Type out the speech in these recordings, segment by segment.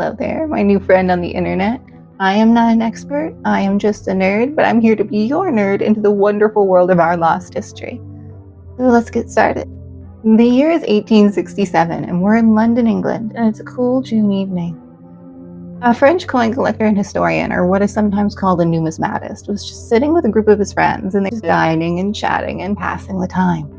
Hello there, my new friend on the internet. I am not an expert, I am just a nerd, but I'm here to be your nerd into the wonderful world of our lost history. So let's get started. The year is 1867, and we're in London, England, and it's a cool June evening. A French coin collector and historian, or what is sometimes called a numismatist, was just sitting with a group of his friends, and they're dining and chatting and passing the time.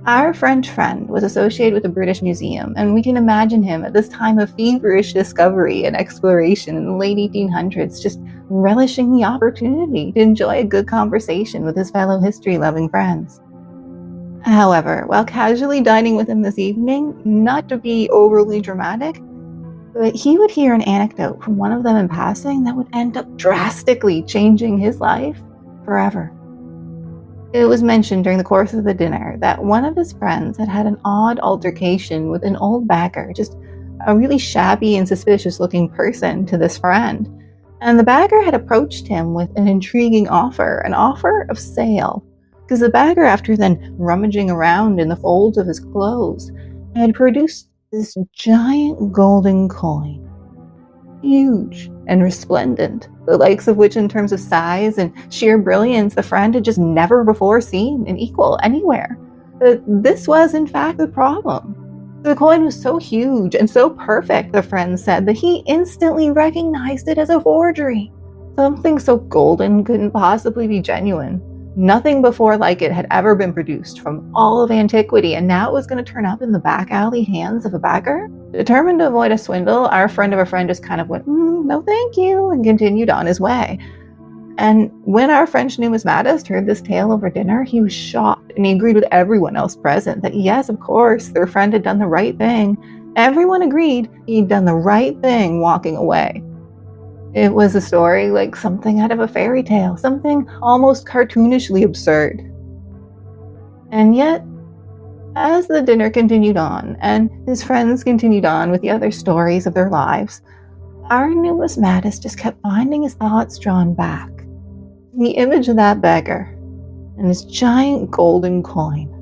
Our French friend was associated with the British Museum, and we can imagine him at this time of feverish discovery and exploration in the late 1800s, just relishing the opportunity to enjoy a good conversation with his fellow history-loving friends. However, while casually dining with him this evening, not to be overly dramatic, but he would hear an anecdote from one of them in passing that would end up drastically changing his life forever. It was mentioned during the course of the dinner that one of his friends had had an odd altercation with an old bagger, just a really shabby and suspicious-looking person to this friend. And the bagger had approached him with an intriguing offer, an offer of sale. Because the bagger, after then rummaging around in the folds of his clothes, had produced this giant golden coin. Huge and resplendent, the likes of which in terms of size and sheer brilliance the friend had just never before seen an equal anywhere. But this was in fact the problem. The coin was so huge and so perfect, the friend said, that he instantly recognized it as a forgery. Something so golden couldn't possibly be genuine. Nothing before like it had ever been produced from all of antiquity, and now it was going to turn up in the back alley hands of a bagger? Determined to avoid a swindle, our friend of a friend just kind of went, no thank you, and continued on his way. And when our French numismatist heard this tale over dinner, he was shocked, and he agreed with everyone else present that yes, of course, their friend had done the right thing. Everyone agreed he'd done the right thing walking away. It was a story like something out of a fairy tale, something almost cartoonishly absurd. And yet, as the dinner continued on, and his friends continued on with the other stories of their lives, our numismatist just kept finding his thoughts drawn back. The image of that beggar and his giant golden coin.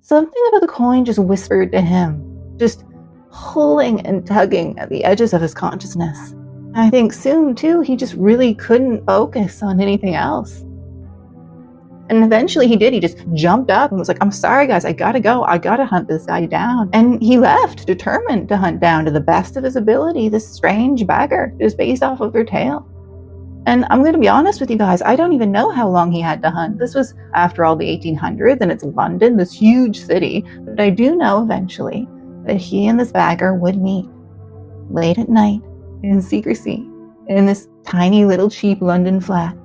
Something about the coin just whispered to him, just pulling and tugging at the edges of his consciousness. I think soon, too, he just really couldn't focus on anything else. And eventually he did. He just jumped up and was like, I'm sorry, guys, I gotta go. I gotta hunt this guy down. And he left, determined to hunt down to the best of his ability this strange beggar, just based off of their tale. And I'm going to be honest with you guys, I don't even know how long he had to hunt. This was after all the 1800s, and it's London, this huge city. But I do know eventually that he and this beggar would meet late at night, in secrecy, in this tiny little cheap London flat.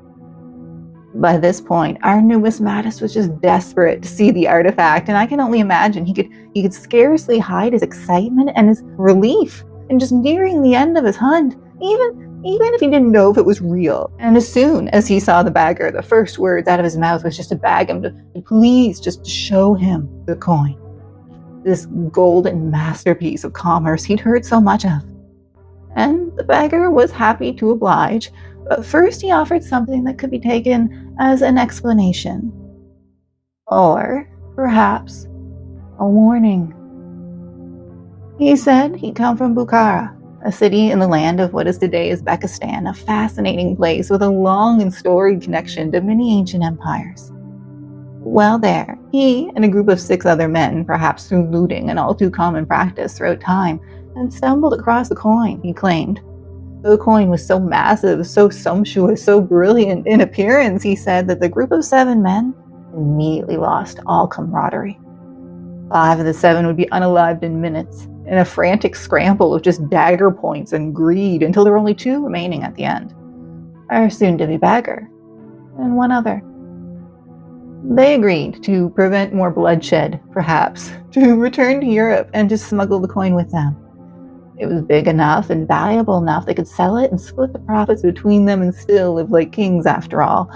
By this point, our numismatist was just desperate to see the artifact, and I can only imagine he could scarcely hide his excitement and his relief in just nearing the end of his hunt, even if he didn't know if it was real. And as soon as he saw the bagger, the first words out of his mouth was just to beg him to please just show him the coin. This golden masterpiece of commerce he'd heard so much of. And the beggar was happy to oblige, but first he offered something that could be taken as an explanation. Or, perhaps, a warning. He said he'd come from Bukhara, a city in the land of what is today Uzbekistan, a fascinating place with a long and storied connection to many ancient empires. While there, he and a group of 6 other men, perhaps through looting, an all too common practice throughout time, and stumbled across the coin, he claimed. The coin was so massive, so sumptuous, so brilliant in appearance, he said, that the group of 7 men immediately lost all camaraderie. 5 of the 7 would be unalived in minutes, in a frantic scramble of just dagger points and greed, until there were only 2 remaining at the end. Our soon-to-be beggar, and 1 other. They agreed to prevent more bloodshed, perhaps, to return to Europe and just smuggle the coin with them. It was big enough and valuable enough they could sell it and split the profits between them and still live like kings after all.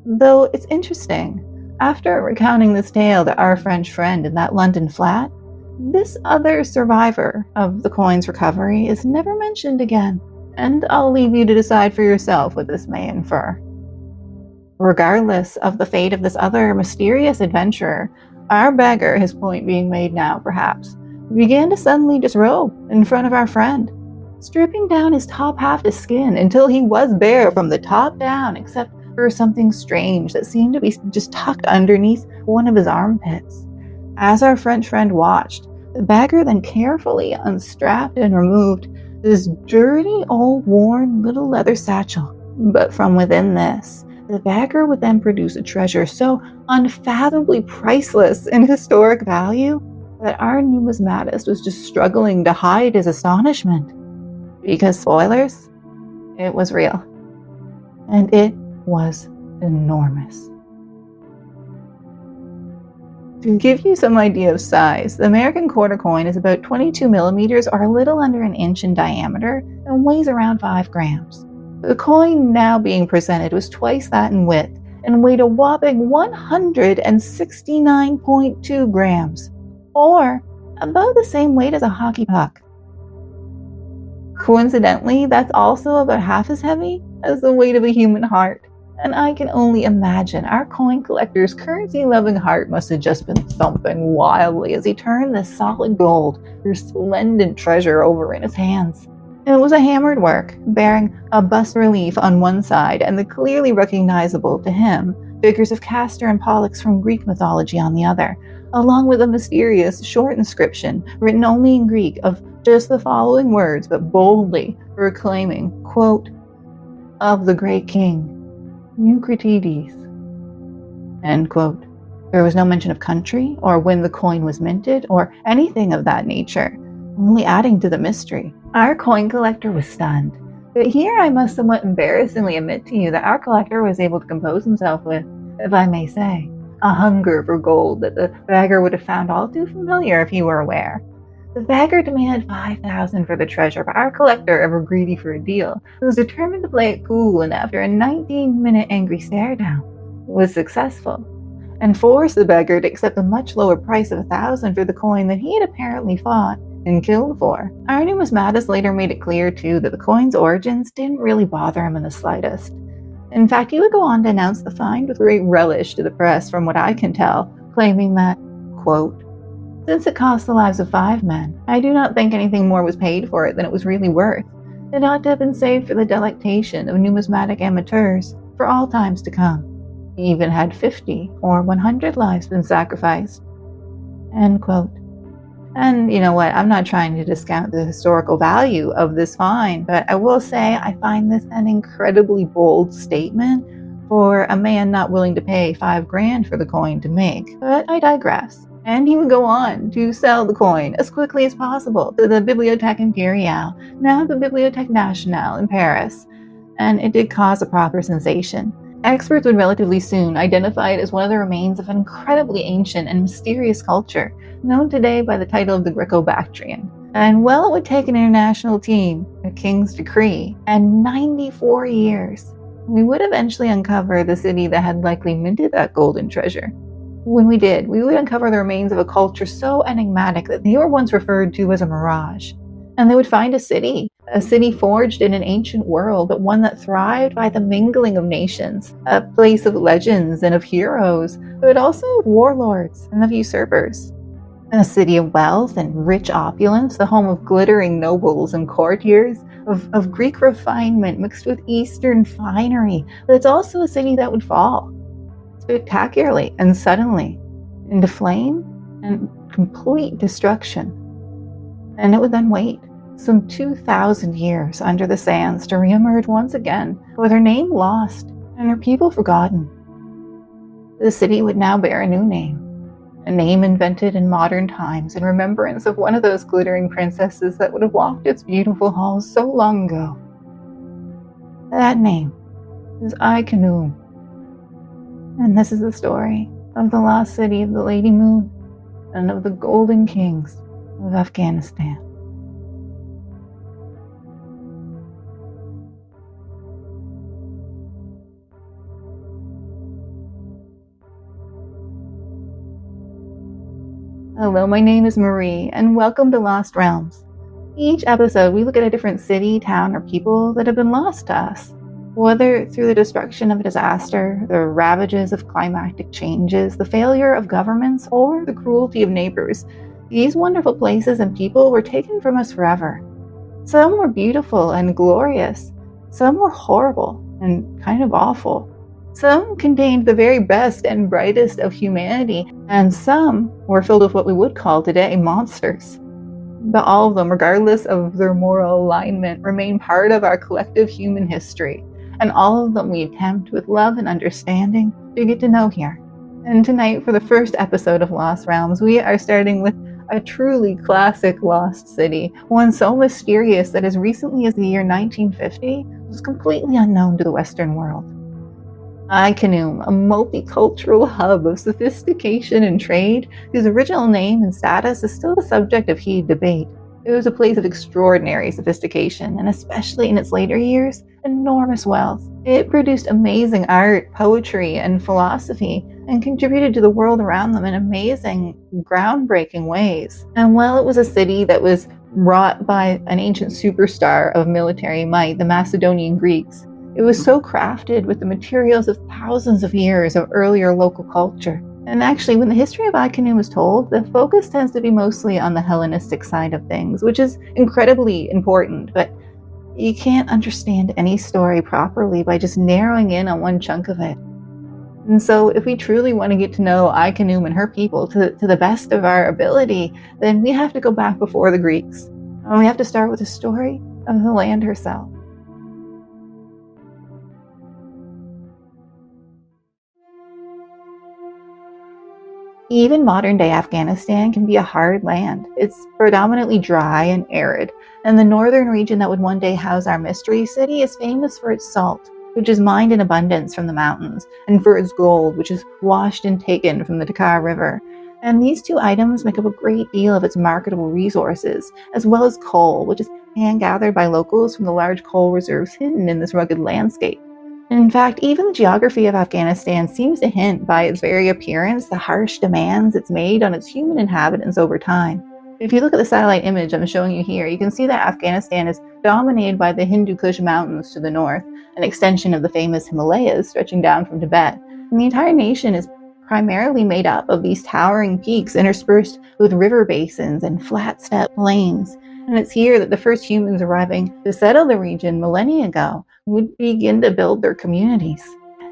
Though it's interesting, after recounting this tale to our French friend in that London flat, this other survivor of the coin's recovery is never mentioned again, and I'll leave you to decide for yourself what this may infer. Regardless of the fate of this other mysterious adventurer, our beggar, his point being made now perhaps, began to suddenly disrobe in front of our friend. stripping down his top half to skin until he was bare from the top down, except for something strange that seemed to be just tucked underneath one of his armpits. As our French friend watched, the beggar then carefully unstrapped and removed this dirty, old, worn little leather satchel. But from within this, the beggar would then produce a treasure so unfathomably priceless in historic value that our numismatist was just struggling to hide his astonishment. Because, spoilers, it was real. And it was enormous. To give you some idea of size, the American quarter coin is about 22 millimeters or a little under an inch in diameter and weighs around 5 grams. The coin now being presented was twice that in width and weighed a whopping 169.2 grams, or about the same weight as a hockey puck. Coincidentally, that's also about half as heavy as the weight of a human heart. And I can only imagine our coin collector's currency-loving heart must have just been thumping wildly as he turned this solid gold, resplendent treasure over in his hands. It was a hammered work, bearing a bas-relief on one side and the clearly recognizable to him figures of Castor and Pollux from Greek mythology on the other, along with a mysterious short inscription written only in Greek of just the following words, but boldly proclaiming, quote, "Of the great king, Eucratides," end quote. There was no mention of country or when the coin was minted or anything of that nature, only adding to the mystery. Our coin collector was stunned. But here I must somewhat embarrassingly admit to you that our collector was able to compose himself with, if I may say, a hunger for gold that the beggar would have found all too familiar if he were aware. The beggar demanded $5,000 for the treasure, but our collector, ever greedy for a deal, was determined to play it cool, and after a 19-minute angry stare-down, was successful, and forced the beggar to accept a much lower price of $1,000 for the coin that he had apparently fought and killed for. Our numismatist later made it clear, too, that the coin's origins didn't really bother him in the slightest. In fact, he would go on to announce the find with great relish to the press, from what I can tell, claiming that, quote, "Since it cost the lives of 5 men, I do not think anything more was paid for it than it was really worth. It ought to have been saved for the delectation of numismatic amateurs for all times to come, even had 50 or 100 lives been sacrificed." End quote. And you know what? I'm not trying to discount the historical value of this find, but I will say I find this an incredibly bold statement for a man not willing to pay 5 grand for the coin to make. But I digress. And he would go on to sell the coin as quickly as possible to the Bibliothèque Impériale, now the Bibliothèque Nationale in Paris, and it did cause a proper sensation. Experts would relatively soon identify it as one of the remains of an incredibly ancient and mysterious culture, known today by the title of the Greco-Bactrian. And well, it would take an international team, a king's decree, and 94 years. We would eventually uncover the city that had likely minted that golden treasure. When we did, we would uncover the remains of a culture so enigmatic that they were once referred to as a mirage. And they would find a city forged in an ancient world, but one that thrived by the mingling of nations, a place of legends and of heroes, but also of warlords and of usurpers. A city of wealth and rich opulence, the home of glittering nobles and courtiers, of Greek refinement mixed with Eastern finery, but it's also a city that would fall spectacularly and suddenly into flame and complete destruction. And it would then wait some 2,000 years under the sands to reemerge once again, with her name lost and her people forgotten. The city would now bear a new name, a name invented in modern times in remembrance of one of those glittering princesses that would have walked its beautiful halls so long ago. That name is Khanoum. And this is the story of the lost city of the Lady Moon and of the Golden Kings of Afghanistan. Hello, my name is Marie, and welcome to Lost Realms. Each episode, we look at a different city, town, or people that have been lost to us. Whether through the destruction of a disaster, the ravages of climatic changes, the failure of governments, or the cruelty of neighbors, these wonderful places and people were taken from us forever. Some were beautiful and glorious. Some were horrible and kind of awful. Some contained the very best and brightest of humanity, and some were filled with what we would call today monsters. But all of them, regardless of their moral alignment, remain part of our collective human history, and all of them we attempt with love and understanding to get to know here. And tonight, for the first episode of Lost Realms, we are starting with a truly classic lost city, one so mysterious that as recently as the year 1950 was completely unknown to the Western world. Khanoum, a multicultural hub of sophistication and trade, whose original name and status is still the subject of heated debate. It was a place of extraordinary sophistication, and especially in its later years, enormous wealth. It produced amazing art, poetry, and philosophy, and contributed to the world around them in amazing, groundbreaking ways. And while it was a city that was wrought by an ancient superstar of military might, the Macedonian Greeks, it was so crafted with the materials of thousands of years of earlier local culture. And actually, when the history of Khanoum is told, the focus tends to be mostly on the Hellenistic side of things, which is incredibly important, but you can't understand any story properly by just narrowing in on one chunk of it. And so if we truly want to get to know Khanoum and her people to the best of our ability, then we have to go back before the Greeks. And we have to start with the story of the land herself. Even modern-day Afghanistan can be a hard land. It's predominantly dry and arid, and the northern region that would one day house our mystery city is famous for its salt, which is mined in abundance from the mountains, and for its gold, which is washed and taken from the Dakar River. And these two items make up a great deal of its marketable resources, as well as coal, which is hand-gathered by locals from the large coal reserves hidden in this rugged landscape. In fact, even the geography of Afghanistan seems to hint by its very appearance the harsh demands it's made on its human inhabitants over time. If you look at the satellite image I'm showing you here, you can see that Afghanistan is dominated by the Hindu Kush Mountains to the north, an extension of the famous Himalayas stretching down from Tibet. And the entire nation is primarily made up of these towering peaks interspersed with river basins and flat-steppe plains. And it's here that the first humans arriving to settle the region millennia ago would begin to build their communities.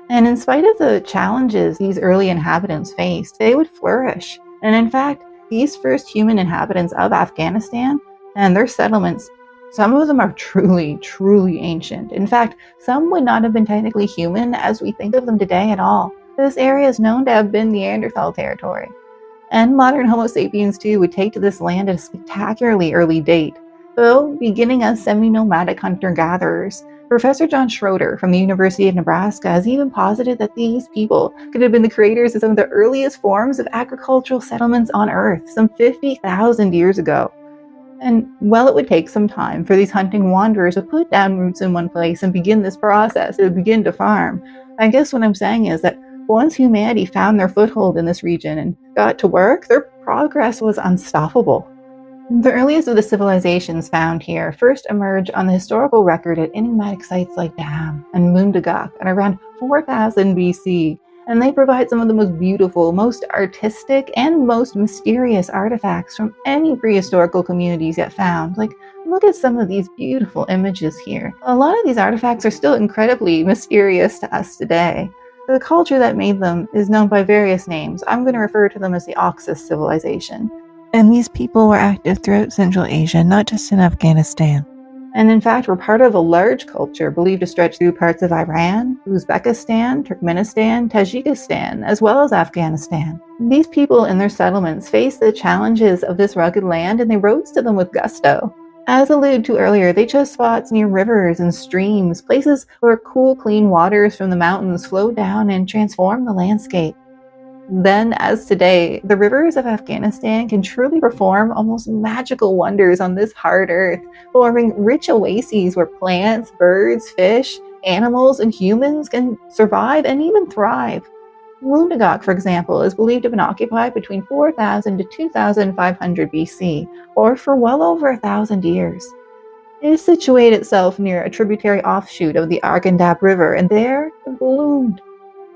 And in spite of the challenges these early inhabitants faced, they would flourish. And in fact, these first human inhabitants of Afghanistan and their settlements, some of them are truly, truly ancient. In fact, some would not have been technically human as we think of them today at all. This area is known to have been Neanderthal territory. And modern Homo sapiens, too, would take to this land at a spectacularly early date. Though beginning as semi-nomadic hunter-gatherers, Professor John Schroeder from the University of Nebraska has even posited that these people could have been the creators of some of the earliest forms of agricultural settlements on Earth, some 50,000 years ago. And while it would take some time for these hunting wanderers to put down roots in one place and begin this process, to begin to farm, I guess what I'm saying is that once humanity found their foothold in this region and got to work, their progress was unstoppable. The earliest of the civilizations found here first emerged on the historical record at enigmatic sites like Dam and Mundagak at around 4000 BC, and they provide some of the most beautiful, most artistic, and most mysterious artifacts from any prehistorical communities yet found. Like, look at some of these beautiful images here. A lot of these artifacts are still incredibly mysterious to us today. The culture that made them is known by various names. I'm going to refer to them as the Oxus civilization. And these people were active throughout Central Asia, not just in Afghanistan. And in fact, were part of a large culture believed to stretch through parts of Iran, Uzbekistan, Turkmenistan, Tajikistan, as well as Afghanistan. These people in their settlements faced the challenges of this rugged land, and they rose to them with gusto. As alluded to earlier, they chose spots near rivers and streams, places where cool, clean waters from the mountains flowed down and transformed the landscape. Then, as today, the rivers of Afghanistan can truly perform almost magical wonders on this hard earth, forming rich oases where plants, birds, fish, animals, and humans can survive and even thrive. Mundagak, for example, is believed to have been occupied between 4000 to 2500 BC, or for well over 1,000 years. It situated itself near a tributary offshoot of the Arghandab River, and there it bloomed,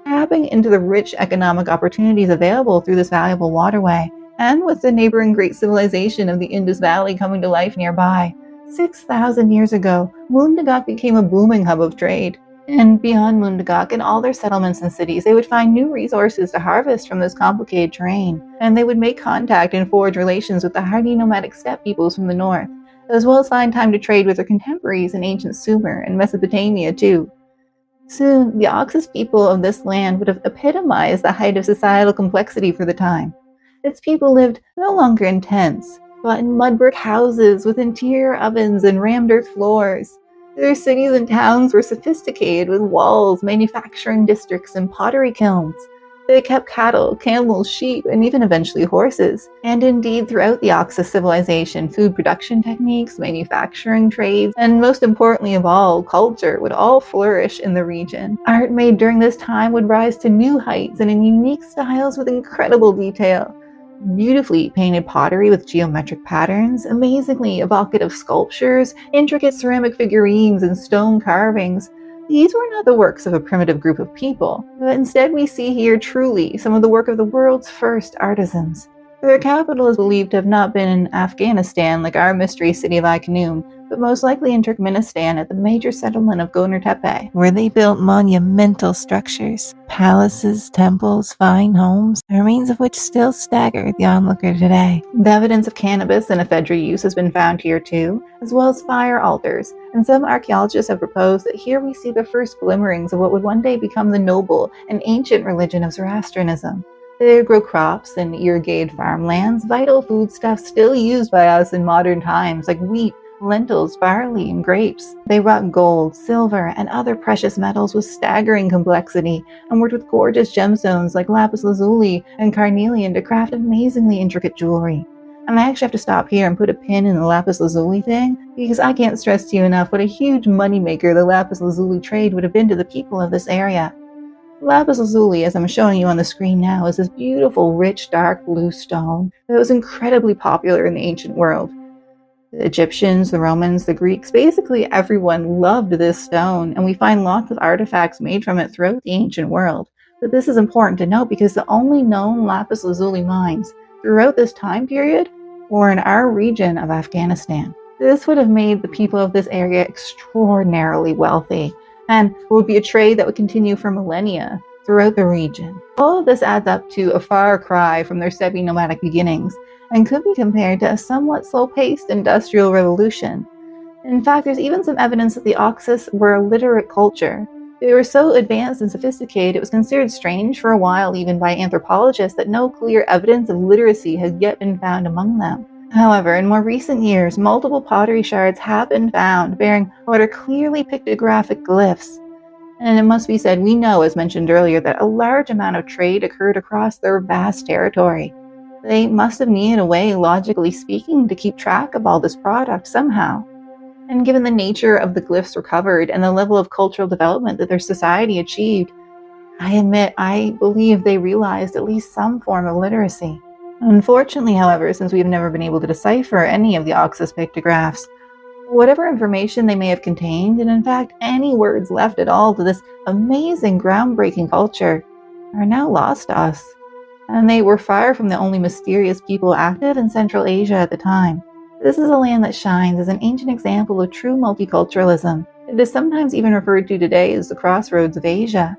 tapping into the rich economic opportunities available through this valuable waterway, and with the neighboring great civilization of the Indus Valley coming to life nearby. 6,000 years ago, Mundagak became a booming hub of trade. And beyond Mundagak, in all their settlements and cities, they would find new resources to harvest from this complicated terrain, and they would make contact and forge relations with the hardy nomadic steppe peoples from the north, as well as find time to trade with their contemporaries in ancient Sumer and Mesopotamia too. Soon, the Oxus people of this land would have epitomized the height of societal complexity for the time. Its people lived no longer in tents, but in mud brick houses with interior ovens and rammed earth floors. Their cities and towns were sophisticated with walls, manufacturing districts, and pottery kilns. They kept cattle, camels, sheep, and even eventually horses. And indeed, throughout the Oxus civilization, food production techniques, manufacturing trades, and most importantly of all, culture would all flourish in the region. Art made during this time would rise to new heights and in unique styles with incredible detail. Beautifully painted pottery with geometric patterns, amazingly evocative sculptures, intricate ceramic figurines, and stone carvings. These were not the works of a primitive group of people, but instead we see here truly some of the work of the world's first artisans. Their capital is believed to have not been in Afghanistan like our mystery city of Khanoum, but most likely in Turkmenistan at the major settlement of Gonur-Tepe, where they built monumental structures, palaces, temples, fine homes, the remains of which still stagger the onlooker today. The evidence of cannabis and ephedra use has been found here too, as well as fire altars, and some archaeologists have proposed that here we see the first glimmerings of what would one day become the noble and ancient religion of Zoroastrianism. They grow crops and irrigated farmlands, vital foodstuffs still used by us in modern times like wheat, lentils, barley, and grapes. They wrought gold, silver, and other precious metals with staggering complexity and worked with gorgeous gemstones like lapis lazuli and carnelian to craft amazingly intricate jewelry. And I actually have to stop here and put a pin in the lapis lazuli thing because I can't stress to you enough what a huge moneymaker the lapis lazuli trade would have been to the people of this area. Lapis lazuli, as I'm showing you on the screen now, is this beautiful, rich, dark blue stone that was incredibly popular in the ancient world. The Egyptians, the Romans, the Greeks, basically everyone loved this stone, and we find lots of artifacts made from it throughout the ancient world. But this is important to note because the only known lapis lazuli mines throughout this time period were in our region of Afghanistan. This would have made the people of this area extraordinarily wealthy, and it would be a trade that would continue for millennia throughout the region. All of this adds up to a far cry from their steppe nomadic beginnings, and could be compared to a somewhat slow-paced industrial revolution. In fact, there's even some evidence that the Oxus were a literate culture. They were so advanced and sophisticated it was considered strange for a while even by anthropologists that no clear evidence of literacy had yet been found among them. However, in more recent years, multiple pottery shards have been found bearing what are clearly pictographic glyphs. And it must be said, we know, as mentioned earlier, that a large amount of trade occurred across their vast territory. They must have needed a way, logically speaking, to keep track of all this product somehow. And given the nature of the glyphs recovered and the level of cultural development that their society achieved, I believe they realized at least some form of literacy. Unfortunately, however, since we have never been able to decipher any of the Oxus pictographs, whatever information they may have contained, and in fact any words left at all to this amazing, groundbreaking culture, are now lost to us. And they were far from the only mysterious people active in Central Asia at the time. This is a land that shines as an ancient example of true multiculturalism. It is sometimes even referred to today as the crossroads of Asia.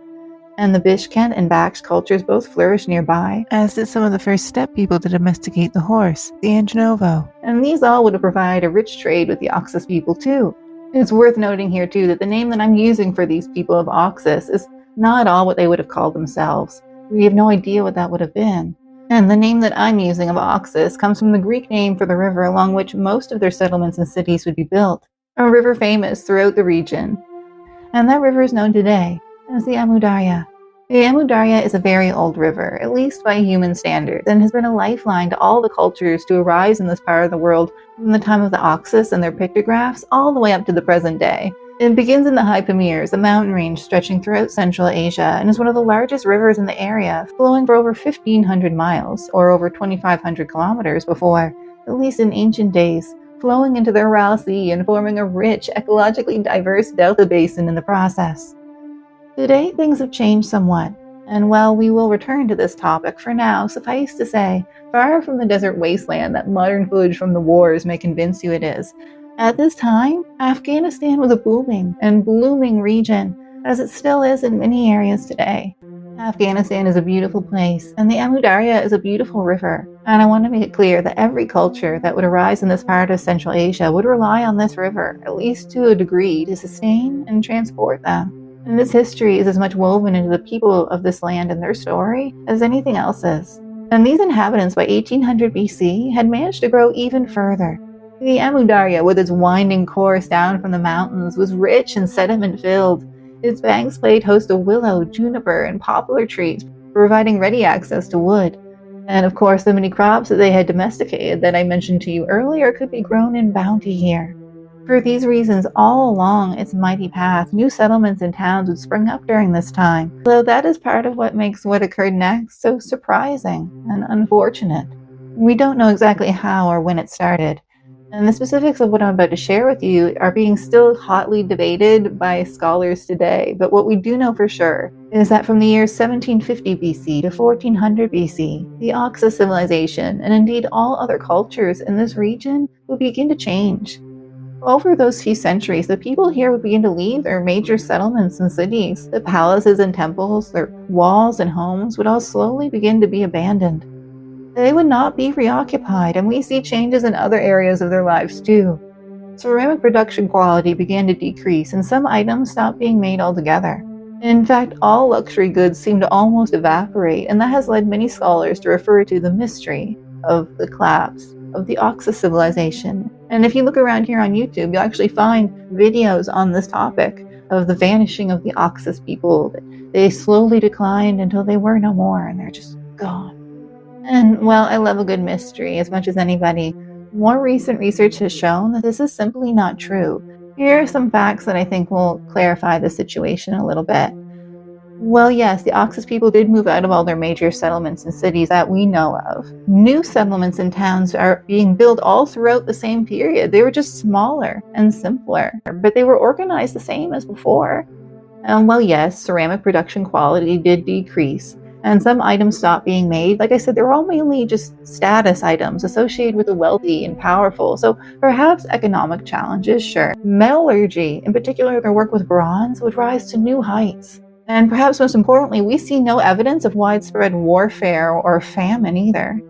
And the Bishkent and Baksh cultures both flourish nearby, as did some of the first steppe people to domesticate the horse, the Angenovo. And these all would have provided a rich trade with the Oxus people too. It's worth noting here too that the name that I'm using for these people of Oxus is not at all what they would have called themselves. We have no idea what that would have been. And the name that I'm using of Oxus comes from the Greek name for the river along which most of their settlements and cities would be built, a river famous throughout the region. And that river is known today as the Amu Darya. The Amu Darya is a very old river, at least by human standards, and has been a lifeline to all the cultures to arise in this part of the world from the time of the Oxus and their pictographs all the way up to the present day. It begins in the High Pamirs, a mountain range stretching throughout Central Asia, and is one of the largest rivers in the area, flowing for over 1,500 miles, or over 2,500 kilometers before, at least in ancient days, flowing into the Aral Sea and forming a rich, ecologically diverse delta basin in the process. Today, things have changed somewhat, and while we will return to this topic, for now, suffice to say, far from the desert wasteland that modern footage from the wars may convince you it is, At this time, Afghanistan was a booming and blooming region, as it still is in many areas today. Afghanistan is a beautiful place, and the Amu Darya is a beautiful river. And I want to make it clear that every culture that would arise in this part of Central Asia would rely on this river, at least to a degree, to sustain and transport them. And this history is as much woven into the people of this land and their story as anything else is. And these inhabitants by 1800 BC had managed to grow even further. The Amu Darya, with its winding course down from the mountains, was rich and sediment-filled. Its banks played host to willow, juniper, and poplar trees, providing ready access to wood. And of course, the many crops that they had domesticated that I mentioned to you earlier could be grown in bounty here. For these reasons, all along its mighty path, new settlements and towns would spring up during this time, though that is part of what makes what occurred next so surprising and unfortunate. We don't know exactly how or when it started, and the specifics of what I'm about to share with you are being still hotly debated by scholars today, but what we do know for sure is that from the years 1750 BC to 1400 BC, the Oxa civilization, and indeed all other cultures in this region, would begin to change. Over those few centuries, the people here would begin to leave their major settlements and cities. The palaces and temples, their walls and homes would all slowly begin to be abandoned. They would not be reoccupied, and we see changes in other areas of their lives too. Ceramic production quality began to decrease, and some items stopped being made altogether. In fact, all luxury goods seem to almost evaporate, and that has led many scholars to refer to the mystery of the collapse of the Oxa civilization. And if you look around here on YouTube, you'll actually find videos on this topic of the vanishing of the Oxus people. They slowly declined until they were no more, and they're just gone. And, well, I love a good mystery as much as anybody. More recent research has shown that this is simply not true. Here are some facts that I think will clarify the situation a little bit. Well, yes, the Oxus people did move out of all their major settlements and cities that we know of. New settlements and towns are being built all throughout the same period. They were just smaller and simpler, but they were organized the same as before. Well, yes, ceramic production quality did decrease, and some items stopped being made. Like I said, they were all mainly just status items associated with the wealthy and powerful, so perhaps economic challenges, sure. Metallurgy, in particular their work with bronze, would rise to new heights. And perhaps most importantly, we see no evidence of widespread warfare or famine either.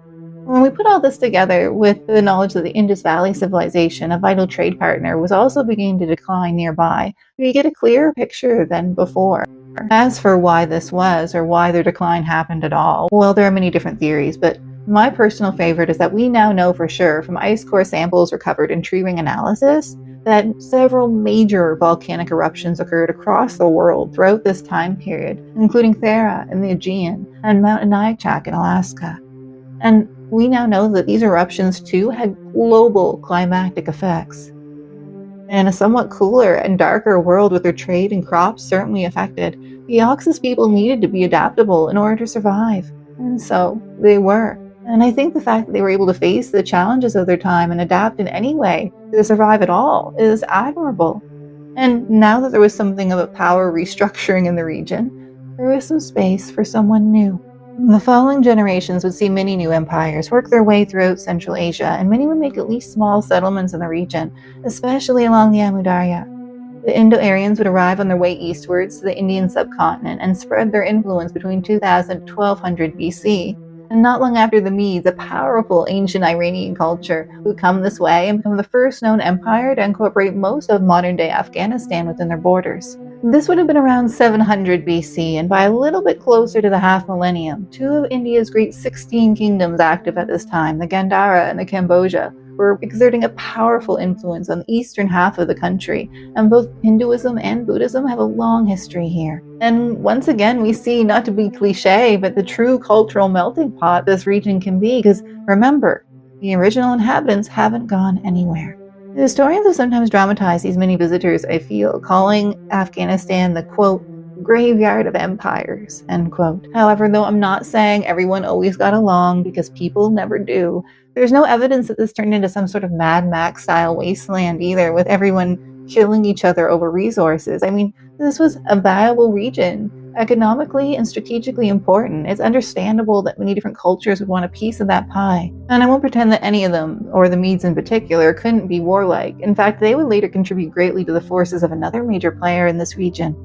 When we put all this together with the knowledge that the Indus Valley civilization, a vital trade partner, was also beginning to decline nearby, we get a clearer picture than before. As for why this was, or why their decline happened at all, well, there are many different theories, but my personal favorite is that we now know for sure from ice core samples recovered in tree ring analysis that several major volcanic eruptions occurred across the world throughout this time period, including Thera in the Aegean and Mount Aniakchak in Alaska. And we now know that these eruptions too had global climatic effects. In a somewhat cooler and darker world with their trade and crops certainly affected, the Oxus people needed to be adaptable in order to survive. And so they were. And I think the fact that they were able to face the challenges of their time and adapt in any way to survive at all is admirable. And now that there was something of a power restructuring in the region, there was some space for someone new. The following generations would see many new empires work their way throughout Central Asia, and many would make at least small settlements in the region, especially along the Amu Darya. The Indo-Aryans would arrive on their way eastwards to the Indian subcontinent and spread their influence between 2000 to 1200 BC. And not long after the Medes, a powerful ancient Iranian culture would come this way and become the first known empire to incorporate most of modern-day Afghanistan within their borders. This would have been around 700 BC, and by a little bit closer to the half-millennium, two of India's great 16 kingdoms active at this time, the Gandhara and the Cambodia, were exerting a powerful influence on the eastern half of the country, and both Hinduism and Buddhism have a long history here. And once again, we see, not to be cliche, but the true cultural melting pot this region can be, because remember, the original inhabitants haven't gone anywhere. The historians have sometimes dramatized these many visitors, I feel, calling Afghanistan the, quote, graveyard of empires, end quote. However, though I'm not saying everyone always got along, because people never do, there's no evidence that this turned into some sort of Mad Max style wasteland either, with everyone killing each other over resources. I mean, this was a viable region, economically and strategically important. It's understandable that many different cultures would want a piece of that pie. And I won't pretend that any of them, or the Medes in particular, couldn't be warlike. In fact, they would later contribute greatly to the forces of another major player in this region.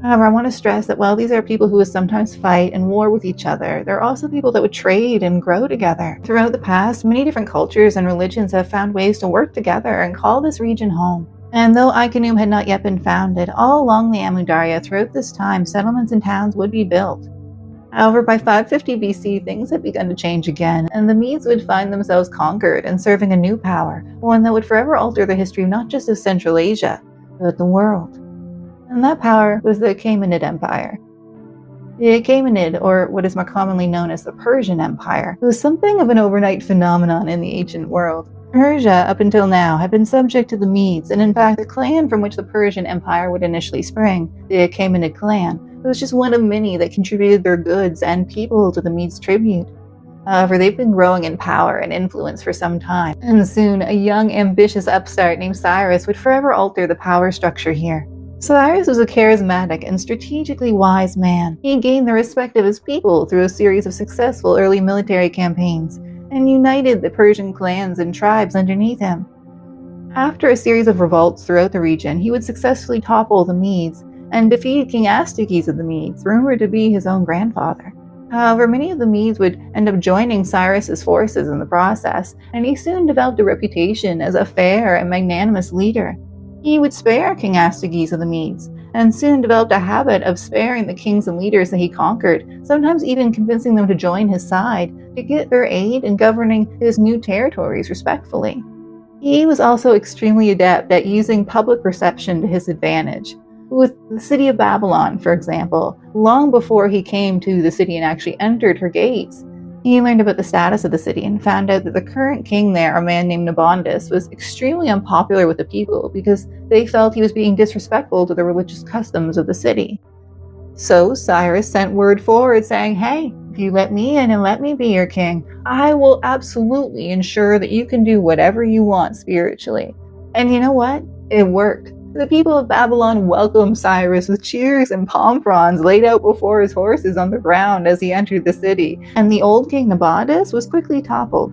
However, I want to stress that while these are people who would sometimes fight and war with each other, they're also people that would trade and grow together. Throughout the past, many different cultures and religions have found ways to work together and call this region home. And though Khanoum had not yet been founded, all along the Amu Darya throughout this time, settlements and towns would be built. However, by 550 BC, things had begun to change again, and the Medes would find themselves conquered and serving a new power, one that would forever alter the history not just of Central Asia, but the world. And that power was the Achaemenid Empire. The Achaemenid, or what is more commonly known as the Persian Empire, was something of an overnight phenomenon in the ancient world. Persia, up until now, had been subject to the Medes, and in fact the clan from which the Persian Empire would initially spring, the Achaemenid clan, was just one of many that contributed their goods and people to the Medes' tribute. However, they've been growing in power and influence for some time, and soon a young, ambitious upstart named Cyrus would forever alter the power structure here. Cyrus was a charismatic and strategically wise man. He gained the respect of his people through a series of successful early military campaigns, and united the Persian clans and tribes underneath him. After a series of revolts throughout the region, he would successfully topple the Medes and defeat King Astyages of the Medes, rumored to be his own grandfather. However, many of the Medes would end up joining Cyrus's forces in the process, and he soon developed a reputation as a fair and magnanimous leader. He would spare King Astyages of the Medes, and soon developed a habit of sparing the kings and leaders that he conquered, sometimes even convincing them to join his side to get their aid in governing his new territories respectfully. He was also extremely adept at using public perception to his advantage. With the city of Babylon, for example, long before he came to the city and actually entered her gates, he learned about the status of the city and found out that the current king there, a man named Nabonidus, was extremely unpopular with the people because they felt he was being disrespectful to the religious customs of the city. So Cyrus sent word forward saying, "Hey, if you let me in and let me be your king, I will absolutely ensure that you can do whatever you want spiritually." And you know what? It worked. The people of Babylon welcomed Cyrus with cheers and palm fronds laid out before his horses on the ground as he entered the city, and the old king Nabonidus was quickly toppled.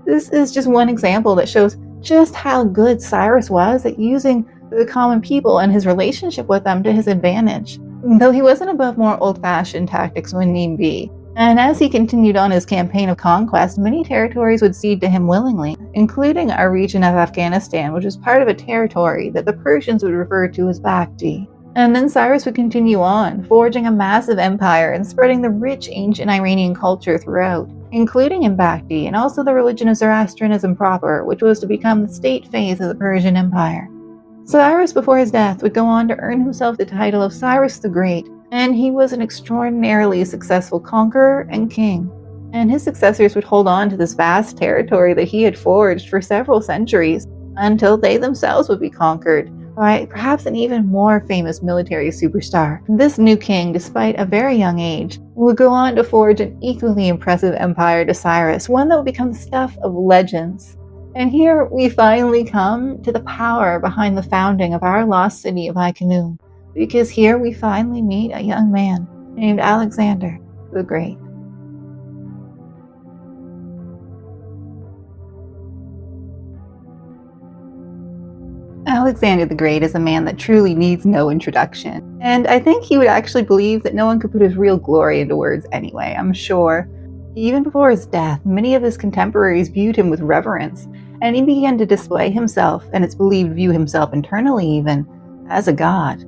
This is just one example that shows just how good Cyrus was at using the common people and his relationship with them to his advantage, though he wasn't above more old-fashioned tactics when need be. And as he continued on his campaign of conquest, many territories would cede to him willingly, including our region of Afghanistan, which was part of a territory that the Persians would refer to as Bakhti. And then Cyrus would continue on, forging a massive empire and spreading the rich ancient Iranian culture throughout, including in Bakhti, and also the religion of Zoroastrianism proper, which was to become the state phase of the Persian Empire. Cyrus, before his death, would go on to earn himself the title of Cyrus the Great, and he was an extraordinarily successful conqueror and king. And his successors would hold on to this vast territory that he had forged for several centuries, until they themselves would be conquered by perhaps an even more famous military superstar. This new king, despite a very young age, would go on to forge an equally impressive empire to Cyrus, one that would become the stuff of legends. And here we finally come to the power behind the founding of our lost city of Khanoum, because here we finally meet a young man named Alexander the Great. Alexander the Great is a man that truly needs no introduction, and I think he would actually believe that no one could put his real glory into words anyway, I'm sure. Even before his death, many of his contemporaries viewed him with reverence, and he began to display himself, and it's believed view himself internally even, as a god.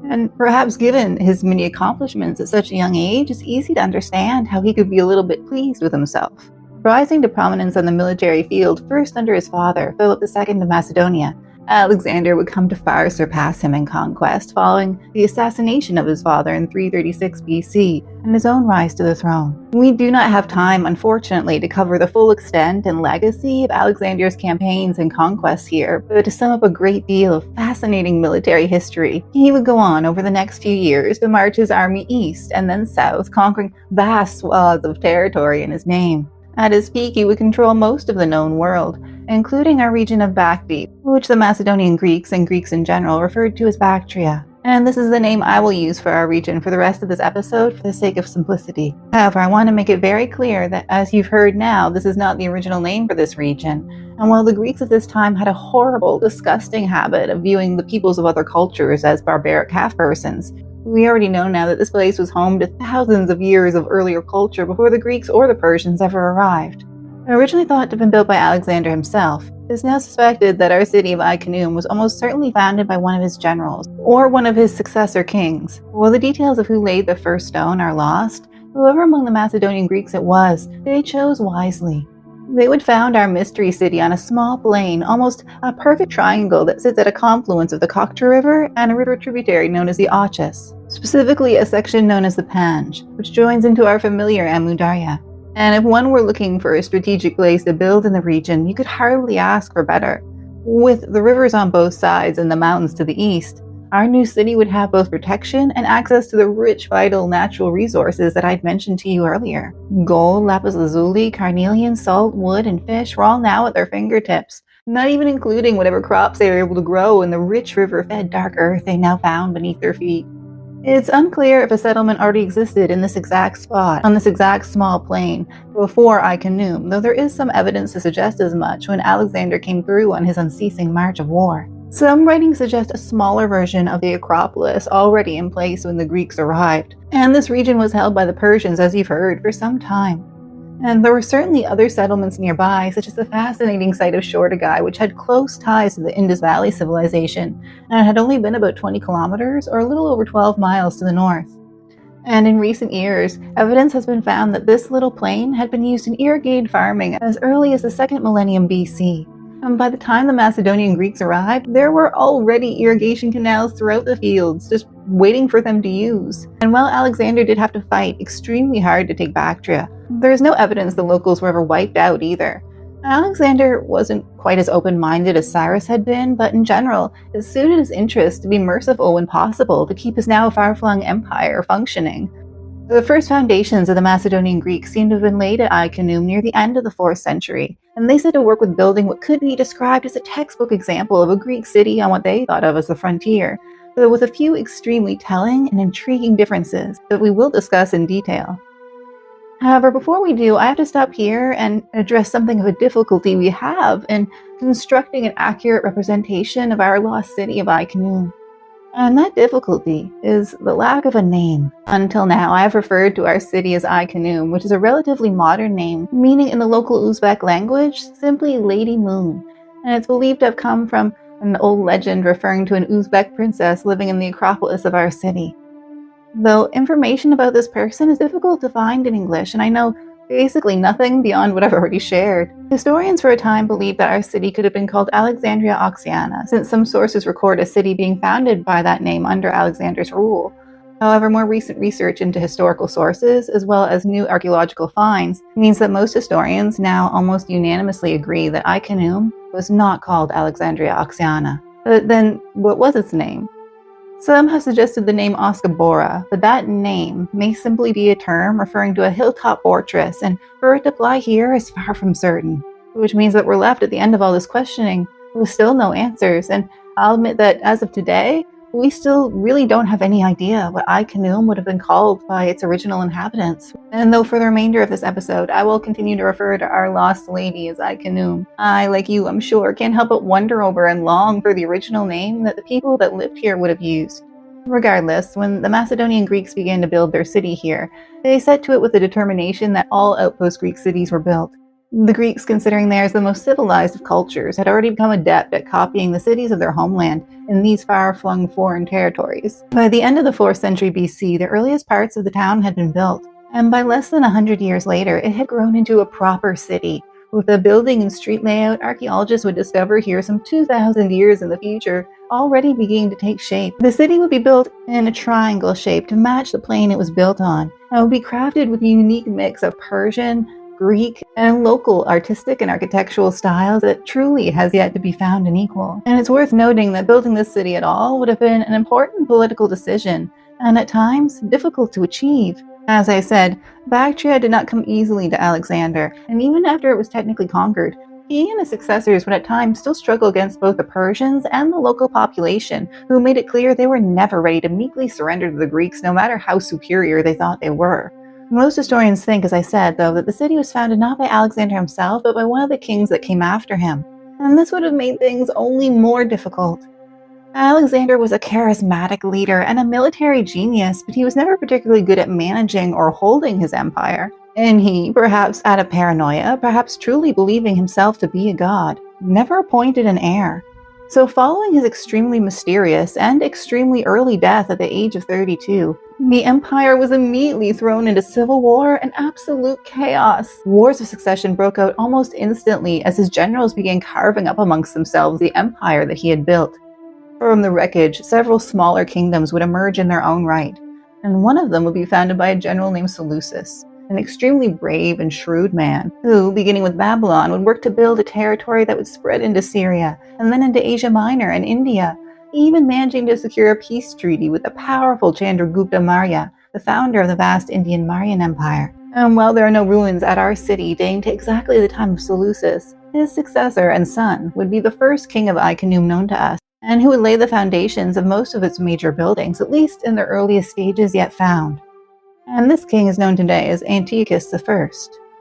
And perhaps given his many accomplishments at such a young age, it's easy to understand how he could be a little bit pleased with himself. Rising to prominence on the military field first under his father, Philip II of Macedonia, Alexander would come to far surpass him in conquest following the assassination of his father in 336 BC and his own rise to the throne. We do not have time, unfortunately, to cover the full extent and legacy of Alexander's campaigns and conquests here, but to sum up a great deal of fascinating military history, he would go on over the next few years to march his army east and then south, conquering vast swaths of territory in his name. At his peak, he would control most of the known world, including our region of Bakhti, which the Macedonian Greeks and Greeks in general referred to as Bactria. And this is the name I will use for our region for the rest of this episode for the sake of simplicity. However, I want to make it very clear that, as you've heard now, this is not the original name for this region. And while the Greeks at this time had a horrible, disgusting habit of viewing the peoples of other cultures as barbaric half-persons, we already know now that this place was home to thousands of years of earlier culture before the Greeks or the Persians ever arrived. Originally thought to have been built by Alexander himself, it is now suspected that our city of Khanoum was almost certainly founded by one of his generals, or one of his successor kings. While the details of who laid the first stone are lost, whoever among the Macedonian Greeks it was, they chose wisely. They would found our mystery city on a small plain, almost a perfect triangle that sits at a confluence of the Koktra River and a river tributary known as the Ochus, specifically a section known as the Panj, which joins into our familiar Amu Darya. And if one were looking for a strategic place to build in the region, you could hardly ask for better. With the rivers on both sides and the mountains to the east, our new city would have both protection and access to the rich, vital natural resources that I'd mentioned to you earlier. Gold, lapis lazuli, carnelian, salt, wood, and fish were all now at their fingertips, not even including whatever crops they were able to grow in the rich river-fed dark earth they now found beneath their feet. It's unclear if a settlement already existed in this exact spot, on this exact small plain, before Khanoum, though there is some evidence to suggest as much when Alexander came through on his unceasing march of war. Some writings suggest a smaller version of the Acropolis already in place when the Greeks arrived, and this region was held by the Persians, as you've heard, for some time. And there were certainly other settlements nearby, such as the fascinating site of Shortagai, which had close ties to the Indus Valley civilization, and had only been about 20 kilometers, or a little over 12 miles to the north. And in recent years, evidence has been found that this little plain had been used in irrigated farming as early as the 2nd millennium BC. And by the time the Macedonian Greeks arrived, there were already irrigation canals throughout the fields, just waiting for them to use. And while Alexander did have to fight extremely hard to take Bactria, there is no evidence the locals were ever wiped out either. Alexander wasn't quite as open-minded as Cyrus had been, but in general, it suited his interest to be merciful when possible to keep his now far-flung empire functioning. The first foundations of the Macedonian Greeks seem to have been laid at Khanoum near the end of the 4th century, and they set to work with building what could be described as a textbook example of a Greek city on what they thought of as the frontier, but with a few extremely telling and intriguing differences that we will discuss in detail. However, before we do, I have to stop here and address something of a difficulty we have in constructing an accurate representation of our lost city of Khanoum. And that difficulty is the lack of a name. Until now, I have referred to our city as Khanoum, which is a relatively modern name, meaning in the local Uzbek language, simply Lady Moon. And it's believed to have come from an old legend referring to an Uzbek princess living in the Acropolis of our city. Though information about this person is difficult to find in English, and I know basically nothing beyond what I've already shared. Historians for a time believed that our city could have been called Alexandria Oxiana, since some sources record a city being founded by that name under Alexander's rule. However, more recent research into historical sources, as well as new archaeological finds, means that most historians now almost unanimously agree that Khanoum was not called Alexandria Oxiana. But then, what was its name? Some have suggested the name Oskabora, but that name may simply be a term referring to a hilltop fortress, and for it to apply here is far from certain. Which means that we're left at the end of all this questioning with still no answers, and I'll admit that as of today, we still really don't have any idea what Khanoum would have been called by its original inhabitants. And though for the remainder of this episode, I will continue to refer to our lost lady as Khanoum, I, like you, I'm sure, can't help but wonder over and long for the original name that the people that lived here would have used. Regardless, when the Macedonian Greeks began to build their city here, they set to it with the determination that all outpost Greek cities were built. The Greeks, considering theirs the most civilized of cultures, had already become adept at copying the cities of their homeland in these far-flung foreign territories. By the end of the 4th century BC, the earliest parts of the town had been built, and by less than 100 years later, it had grown into a proper city. With the building and street layout, archaeologists would discover here some 2,000 years in the future, already beginning to take shape. The city would be built in a triangle shape to match the plain it was built on, and would be crafted with a unique mix of Persian, Greek, and local artistic and architectural styles that truly has yet to be found an equal. And it's worth noting that building this city at all would have been an important political decision, and at times difficult to achieve. As I said, Bactria did not come easily to Alexander, and even after it was technically conquered, He and his successors would at times still struggle against both the Persians and the local population, who made it clear they were never ready to meekly surrender to the Greeks no matter how superior they thought they were. Most historians think, as I said, though, that the city was founded not by Alexander himself, but by one of the kings that came after him. And this would have made things only more difficult. Alexander was a charismatic leader and a military genius, but he was never particularly good at managing or holding his empire. And he, perhaps out of paranoia, perhaps truly believing himself to be a god, never appointed an heir. So following his extremely mysterious and extremely early death at the age of 32, the empire was immediately thrown into civil war and absolute chaos. Wars of succession broke out almost instantly as his generals began carving up amongst themselves the empire that he had built. From the wreckage, several smaller kingdoms would emerge in their own right, and one of them would be founded by a general named Seleucus, an extremely brave and shrewd man, who, beginning with Babylon, would work to build a territory that would spread into Syria, and then into Asia Minor and India, even managing to secure a peace treaty with the powerful Chandragupta Maurya, the founder of the vast Indian Mauryan Empire. And while there are no ruins at our city dating to exactly the time of Seleucus, his successor and son would be the first king of Khanoum known to us, and who would lay the foundations of most of its major buildings, at least in the earliest stages yet found. And this king is known today as Antiochus I.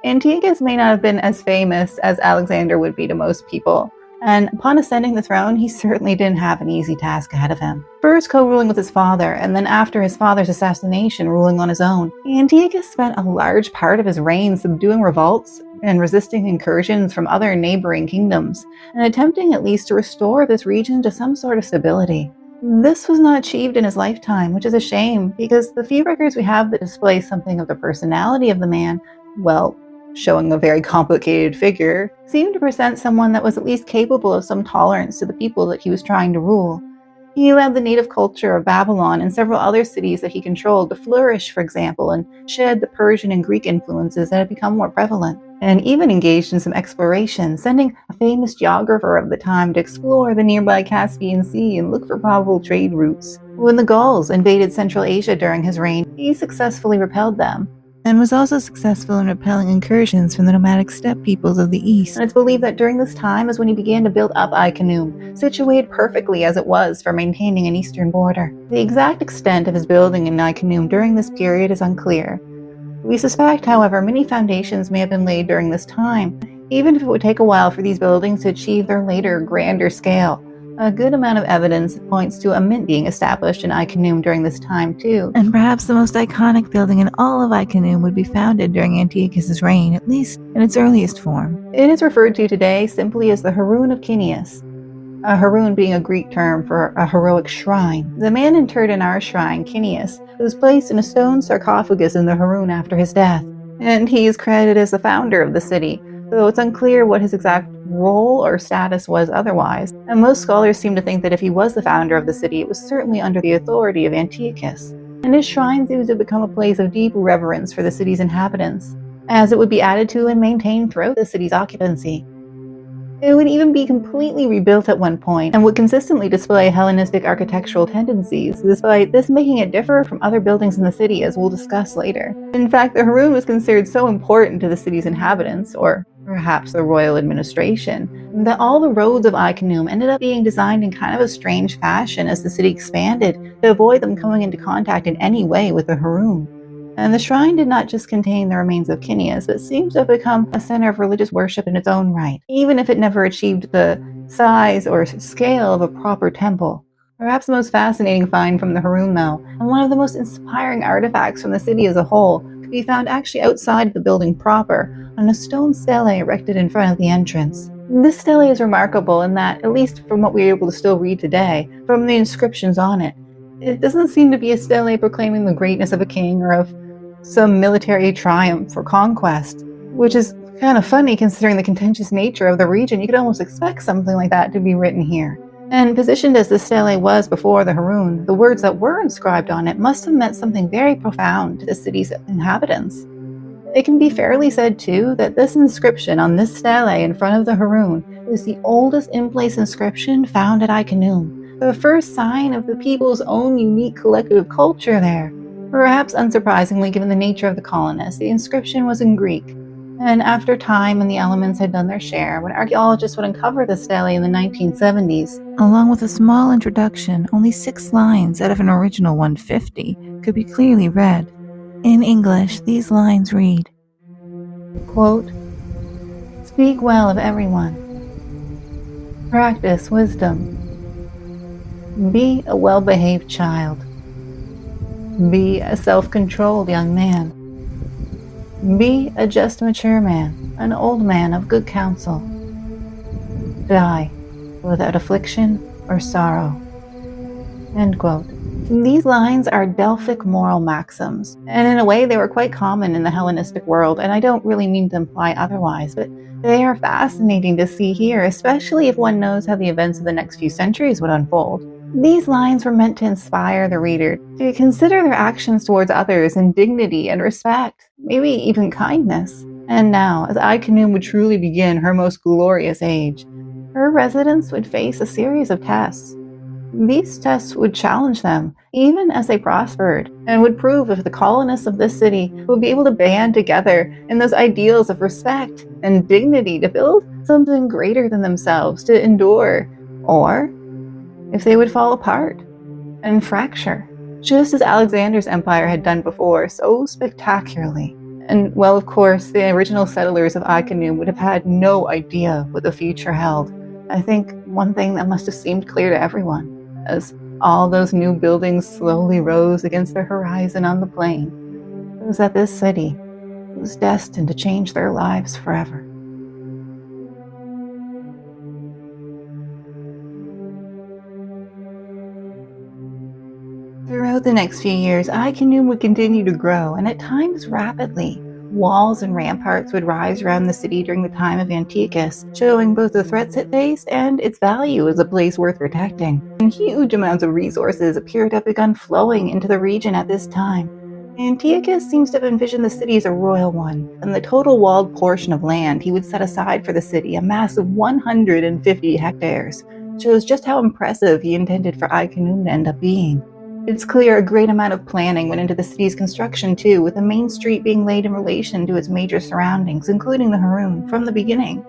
Antiochus may not have been as famous as Alexander would be to most people, and upon ascending the throne, he certainly didn't have an easy task ahead of him. First co-ruling with his father, and then after his father's assassination, ruling on his own, Antiochus spent a large part of his reign subduing revolts and resisting incursions from other neighboring kingdoms, and attempting at least to restore this region to some sort of stability. This was not achieved in his lifetime, which is a shame, because the few records we have that display something of the personality of the man, well, showing a very complicated figure, seemed to present someone that was at least capable of some tolerance to the people that he was trying to rule. He allowed the native culture of Babylon and several other cities that he controlled to flourish, for example, and shed the Persian and Greek influences that had become more prevalent, and even engaged in some exploration, sending a famous geographer of the time to explore the nearby Caspian Sea and look for probable trade routes. When the Gauls invaded Central Asia during his reign, he successfully repelled them, and was also successful in repelling incursions from the nomadic steppe peoples of the east. And it's believed that during this time is when he began to build up Khanoum, situated perfectly as it was for maintaining an eastern border. The exact extent of his building in Khanoum during this period is unclear. We suspect, however, many foundations may have been laid during this time, even if it would take a while for these buildings to achieve their later, grander scale. A good amount of evidence points to a mint being established in Khanoum during this time too, and perhaps the most iconic building in all of Khanoum would be founded during Antiochus' reign, at least in its earliest form. It is referred to today simply as the Haroun of Kineas, a Haroun being a Greek term for a heroic shrine. The man interred in our shrine, Kineas, was placed in a stone sarcophagus in the Haroun after his death, and he is credited as the founder of the city, though it's unclear what his exact role or status was otherwise, and most scholars seem to think that if he was the founder of the city, it was certainly under the authority of Antiochus, and his shrine seems to become a place of deep reverence for the city's inhabitants, as it would be added to and maintained throughout the city's occupancy. It would even be completely rebuilt at one point, and would consistently display Hellenistic architectural tendencies, despite this making it differ from other buildings in the city, as we'll discuss later. In fact, the Haroun was considered so important to the city's inhabitants, or perhaps the royal administration, that all the roads of Khanoum ended up being designed in kind of a strange fashion as the city expanded, to avoid them coming into contact in any way with the Haroun. And the shrine did not just contain the remains of Kineas, but seems to have become a center of religious worship in its own right, even if it never achieved the size or scale of a proper temple. Perhaps the most fascinating find from the Haroun, though, and one of the most inspiring artifacts from the city as a whole, could be found actually outside of the building proper, on a stone stele erected in front of the entrance. This stele is remarkable in that, at least from what we're able to still read today, from the inscriptions on it, it doesn't seem to be a stele proclaiming the greatness of a king or of some military triumph or conquest, which is kind of funny considering the contentious nature of the region. You could almost expect something like that to be written here. And positioned as the stele was before the Haroun, the words that were inscribed on it must have meant something very profound to the city's inhabitants. It can be fairly said, too, that this inscription on this stele in front of the Haroun is the oldest in-place inscription found at Khanoum, the first sign of the people's own unique collective culture there. Perhaps unsurprisingly, given the nature of the colonists, the inscription was in Greek. And after time and the elements had done their share, when archaeologists would uncover the stele in the 1970s, along with a small introduction, only 6 lines out of an original 150 could be clearly read. In English, these lines read, quote, "Speak well of everyone. Practice wisdom. Be a well-behaved child. Be a self-controlled young man. Be a just mature man, an old man of good counsel. Die without affliction or sorrow." End quote. These lines are Delphic moral maxims, and in a way they were quite common in the Hellenistic world, and I don't really mean to imply otherwise, but they are fascinating to see here, especially if one knows how the events of the next few centuries would unfold. These lines were meant to inspire the reader to consider their actions towards others in dignity and respect, maybe even kindness. And now, as Khanoum would truly begin her most glorious age, her residents would face a series of tests. These tests would challenge them, even as they prospered, and would prove if the colonists of this city would be able to band together in those ideals of respect and dignity to build something greater than themselves to endure, or if they would fall apart and fracture, just as Alexander's empire had done before so spectacularly. And, well, of course, the original settlers of Khanoum would have had no idea what the future held. I think one thing that must have seemed clear to everyone, as all those new buildings slowly rose against the horizon on the plain, was that this city was destined to change their lives forever. Throughout the next few years, Khanoum would continue to grow, and at times rapidly. Walls and ramparts would rise around the city during the time of Antiochus, showing both the threats it faced and its value as a place worth protecting. And huge amounts of resources appear to have begun flowing into the region at this time. Antiochus seems to have envisioned the city as a royal one, and the total walled portion of land he would set aside for the city, a massive 150 hectares, shows just how impressive he intended for Khanoum to end up being. It's clear a great amount of planning went into the city's construction too, with the main street being laid in relation to its major surroundings, including the Khanoum, from the beginning.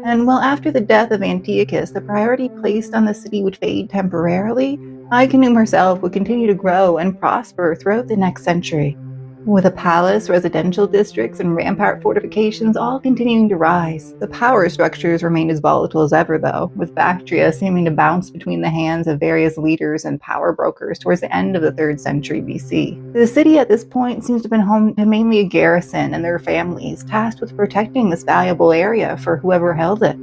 And while after the death of Antiochus, the priority placed on the city would fade temporarily, Khanoum herself would continue to grow and prosper throughout the next century, with a palace, residential districts, and rampart fortifications all continuing to rise. The power structures remained as volatile as ever, though, with Bactria seeming to bounce between the hands of various leaders and power brokers towards the end of the 3rd century BC. The city at this point seems to have been home to mainly a garrison and their families, tasked with protecting this valuable area for whoever held it.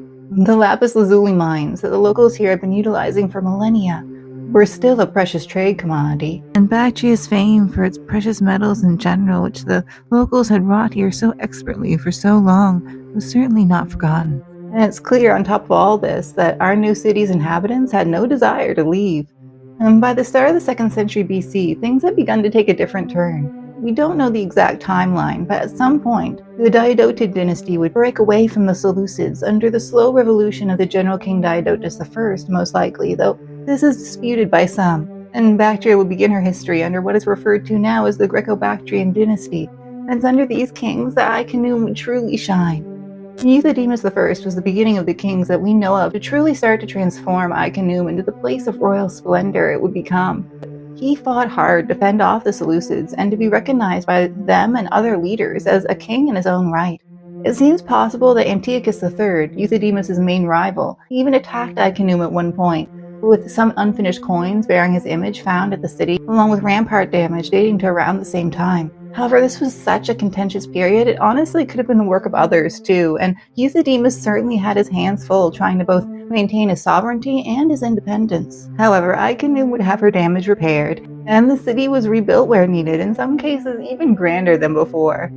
The lapis lazuli mines that the locals here had been utilizing for millennia were still a precious trade commodity, and Bactria's fame for its precious metals in general, which the locals had wrought here so expertly for so long, was certainly not forgotten. And it's clear on top of all this that our new city's inhabitants had no desire to leave. And by the start of the 2nd century BC, things had begun to take a different turn. We don't know the exact timeline, but at some point, the Diadotid dynasty would break away from the Seleucids under the slow revolution of the general king Diodotus I, most likely, though this is disputed by some, and Bactria would begin her history under what is referred to now as the Greco-Bactrian dynasty, and it's under these kings that Khanoum would truly shine. Euthydemus I was the beginning of the kings that we know of to truly start to transform Khanoum into the place of royal splendor it would become. He fought hard to fend off the Seleucids and to be recognized by them and other leaders as a king in his own right. It seems possible that Antiochus III, Euthydemus' main rival, even attacked Khanoum at one point, with some unfinished coins bearing his image found at the city, along with rampart damage dating to around the same time. However, this was such a contentious period, it honestly could have been the work of others too, and Euthydemus certainly had his hands full trying to both maintain his sovereignty and his independence. However, Khanoum would have her damage repaired, and the city was rebuilt where needed, in some cases even grander than before.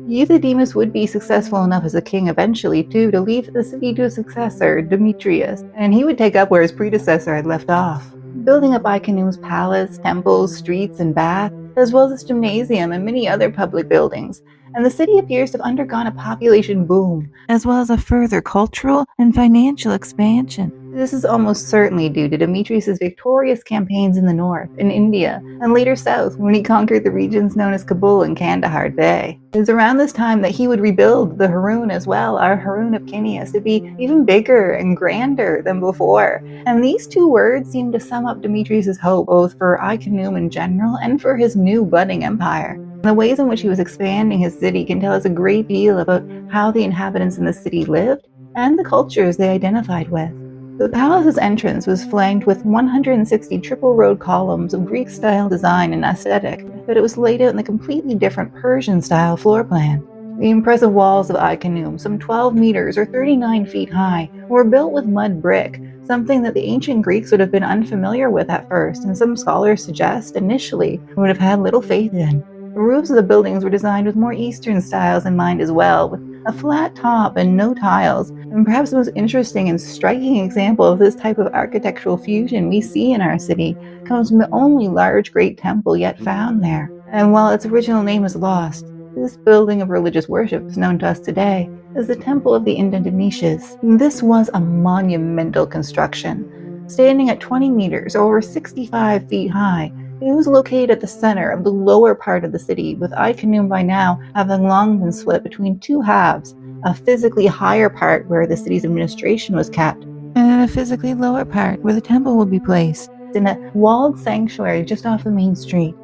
Euthydemus would be successful enough as a king eventually, too, to leave the city to a successor, Demetrius, and he would take up where his predecessor had left off, building up Khanoum's palace, temples, streets, and baths, as well as its gymnasium and many other public buildings. And the city appears to have undergone a population boom, as well as a further cultural and financial expansion. This is almost certainly due to Demetrius's victorious campaigns in the north, in India, and later south when he conquered the regions known as Kabul and Kandahar today. It was around this time that he would rebuild the Haroun as well, our Haroun of Kinneas, to be even bigger and grander than before. And these two words seem to sum up Demetrius's hope both for Khanoum in general and for his new budding empire. The ways in which he was expanding his city can tell us a great deal about how the inhabitants in the city lived and the cultures they identified with. The palace's entrance was flanked with 160 triple-road columns of Greek-style design and aesthetic, but it was laid out in a completely different Persian-style floor plan. The impressive walls of Khanoum, some 12 meters or 39 feet high, were built with mud brick, something that the ancient Greeks would have been unfamiliar with at first, and some scholars suggest initially would have had little faith in. The roofs of the buildings were designed with more Eastern styles in mind as well, with a flat top and no tiles, and perhaps the most interesting and striking example of this type of architectural fusion we see in our city comes from the only large Great Temple yet found there. And while its original name is lost, this building of religious worship is known to us today as the Temple of the Indented Niches. This was a monumental construction. Standing at 20 meters or over 65 feet high, it was located at the center of the lower part of the city, with Khanoum by now having long been split between two halves, a physically higher part where the city's administration was kept, and a physically lower part where the temple would be placed, in a walled sanctuary just off the main street.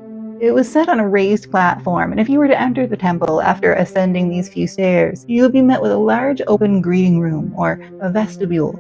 It was set on a raised platform, and if you were to enter the temple after ascending these few stairs, you would be met with a large open greeting room, or a vestibule.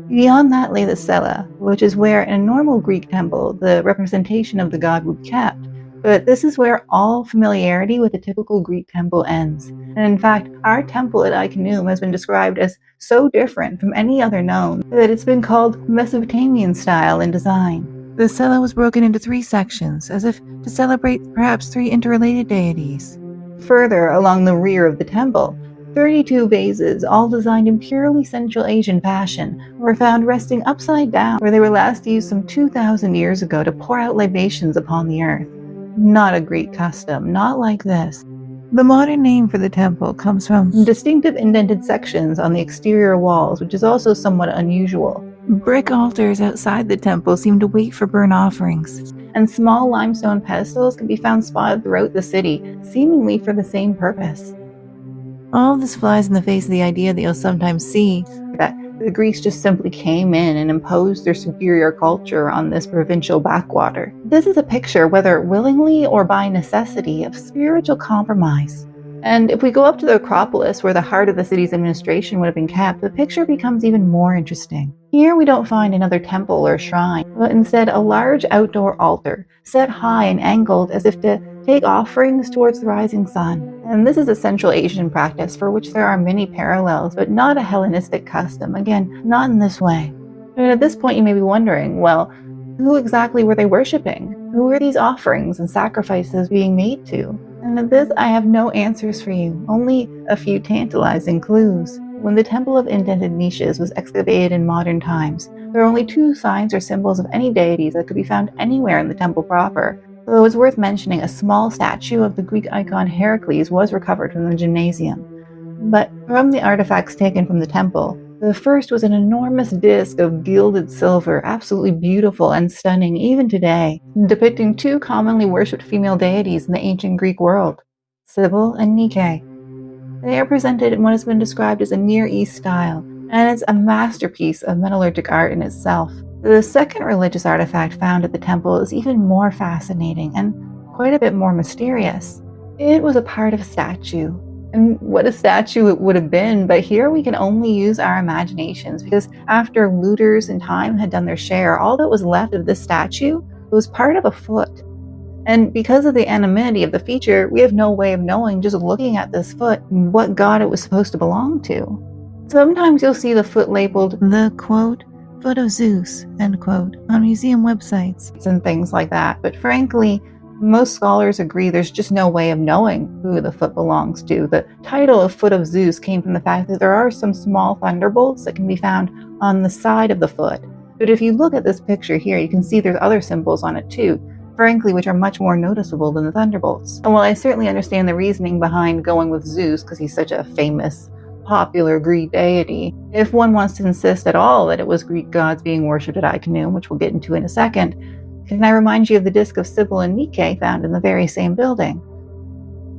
Beyond that lay the cella, which is where in a normal Greek temple the representation of the god would be kept. But this is where all familiarity with the typical Greek temple ends. And in fact, our temple at Khanoum has been described as so different from any other known that it's been called Mesopotamian style in design. The cella was broken into 3 sections, as if to celebrate perhaps 3 interrelated deities. Further along the rear of the temple, 32 vases, all designed in purely Central Asian fashion, were found resting upside down where they were last used some 2,000 years ago to pour out libations upon the earth. Not a Greek custom, not like this. The modern name for the temple comes from distinctive indented sections on the exterior walls, which is also somewhat unusual. Brick altars outside the temple seem to wait for burnt offerings, and small limestone pedestals can be found spotted throughout the city, seemingly for the same purpose. All this flies in the face of the idea that you'll sometimes see that the Greeks just simply came in and imposed their superior culture on this provincial backwater. This is a picture, whether willingly or by necessity, of spiritual compromise. And if we go up to the Acropolis, where the heart of the city's administration would have been kept, the picture becomes even more interesting. Here we don't find another temple or shrine, but instead a large outdoor altar, set high and angled as if to take offerings towards the rising sun. And this is a Central Asian practice for which there are many parallels, but not a Hellenistic custom. Again, not in this way. And at this point you may be wondering, well, who exactly were they worshipping? Who were these offerings and sacrifices being made to? And at this I have no answers for you, only a few tantalizing clues. When the Temple of Indented Niches was excavated in modern times, there are only 2 signs or symbols of any deities that could be found anywhere in the temple proper. Though it's worth mentioning a small statue of the Greek icon Heracles was recovered from the gymnasium. But from the artifacts taken from the temple, the first was an enormous disc of gilded silver, absolutely beautiful and stunning even today, depicting 2 commonly worshipped female deities in the ancient Greek world, Cybele and Nike. They are presented in what has been described as a Near East style, and it's a masterpiece of metallurgic art in itself. The second religious artifact found at the temple is even more fascinating and quite a bit more mysterious. It was a part of a statue. And what a statue it would have been, but here we can only use our imaginations, because after looters in time had done their share, all that was left of this statue was part of a foot. And because of the anonymity of the feature, we have no way of knowing, just looking at this foot, what god it was supposed to belong to. Sometimes you'll see the foot labeled the, quote, foot of Zeus, end quote, on museum websites and things like that. But frankly, most scholars agree there's just no way of knowing who the foot belongs to. The title of Foot of Zeus came from the fact that there are some small thunderbolts that can be found on the side of the foot. But if you look at this picture here, you can see there's other symbols on it too, frankly, which are much more noticeable than the thunderbolts. And while I certainly understand the reasoning behind going with Zeus, because he's such a famous, popular Greek deity. If one wants to insist at all that it was Greek gods being worshipped at Khanoum, which we'll get into in a second, can I remind you of the disc of Cybele and Nike found in the very same building?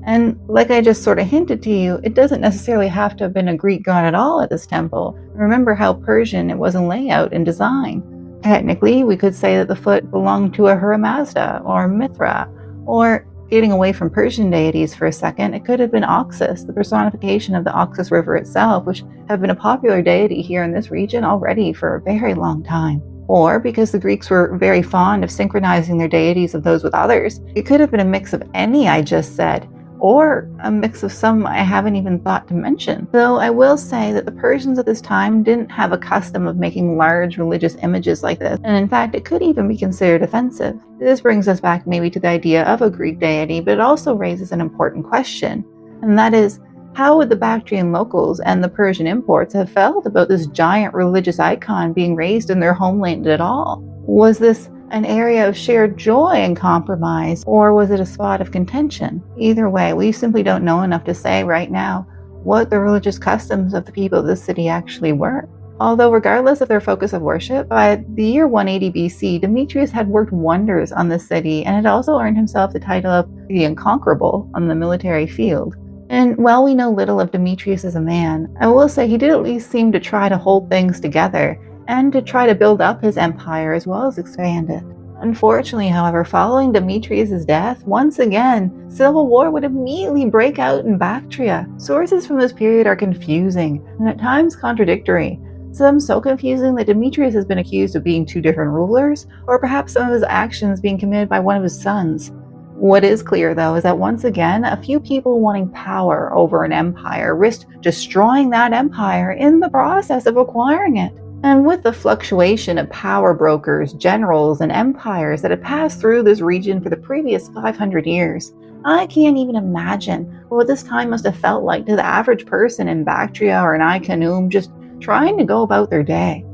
And like I just sort of hinted to you, it doesn't necessarily have to have been a Greek god at all at this temple. Remember how Persian it was in layout and design. Technically, we could say that the foot belonged to Ahura Mazda or Mithra, or getting away from Persian deities for a second, it could have been Oxus, the personification of the Oxus River itself, which have been a popular deity here in this region already for a very long time. Or because the Greeks were very fond of synchronizing their deities of those with others, it could have been a mix of any I just said, or a mix of some I haven't even thought to mention. Though I will say that the Persians at this time didn't have a custom of making large religious images like this, and in fact it could even be considered offensive. This brings us back maybe to the idea of a Greek deity, but it also raises an important question, and that is, how would the Bactrian locals and the Persian imports have felt about this giant religious icon being raised in their homeland at all? Was this an area of shared joy and compromise, or was it a spot of contention? Either way, we simply don't know enough to say right now what the religious customs of the people of this city actually were. Although regardless of their focus of worship, by the year 180 BC, Demetrius had worked wonders on the city and had also earned himself the title of the Unconquerable on the military field. And while we know little of Demetrius as a man, I will say he did at least seem to try to hold things together and to try to build up his empire as well as expand it. Unfortunately, however, following Demetrius' death, once again, civil war would immediately break out in Bactria. Sources from this period are confusing and at times contradictory. Some so confusing that Demetrius has been accused of being two different rulers, or perhaps some of his actions being committed by one of his sons. What is clear, though, is that once again, a few people wanting power over an empire risked destroying that empire in the process of acquiring it. And with the fluctuation of power brokers, generals, and empires that had passed through this region for the previous 500 years, I can't even imagine what this time must have felt like to the average person in Bactria or in Khanoum just trying to go about their day.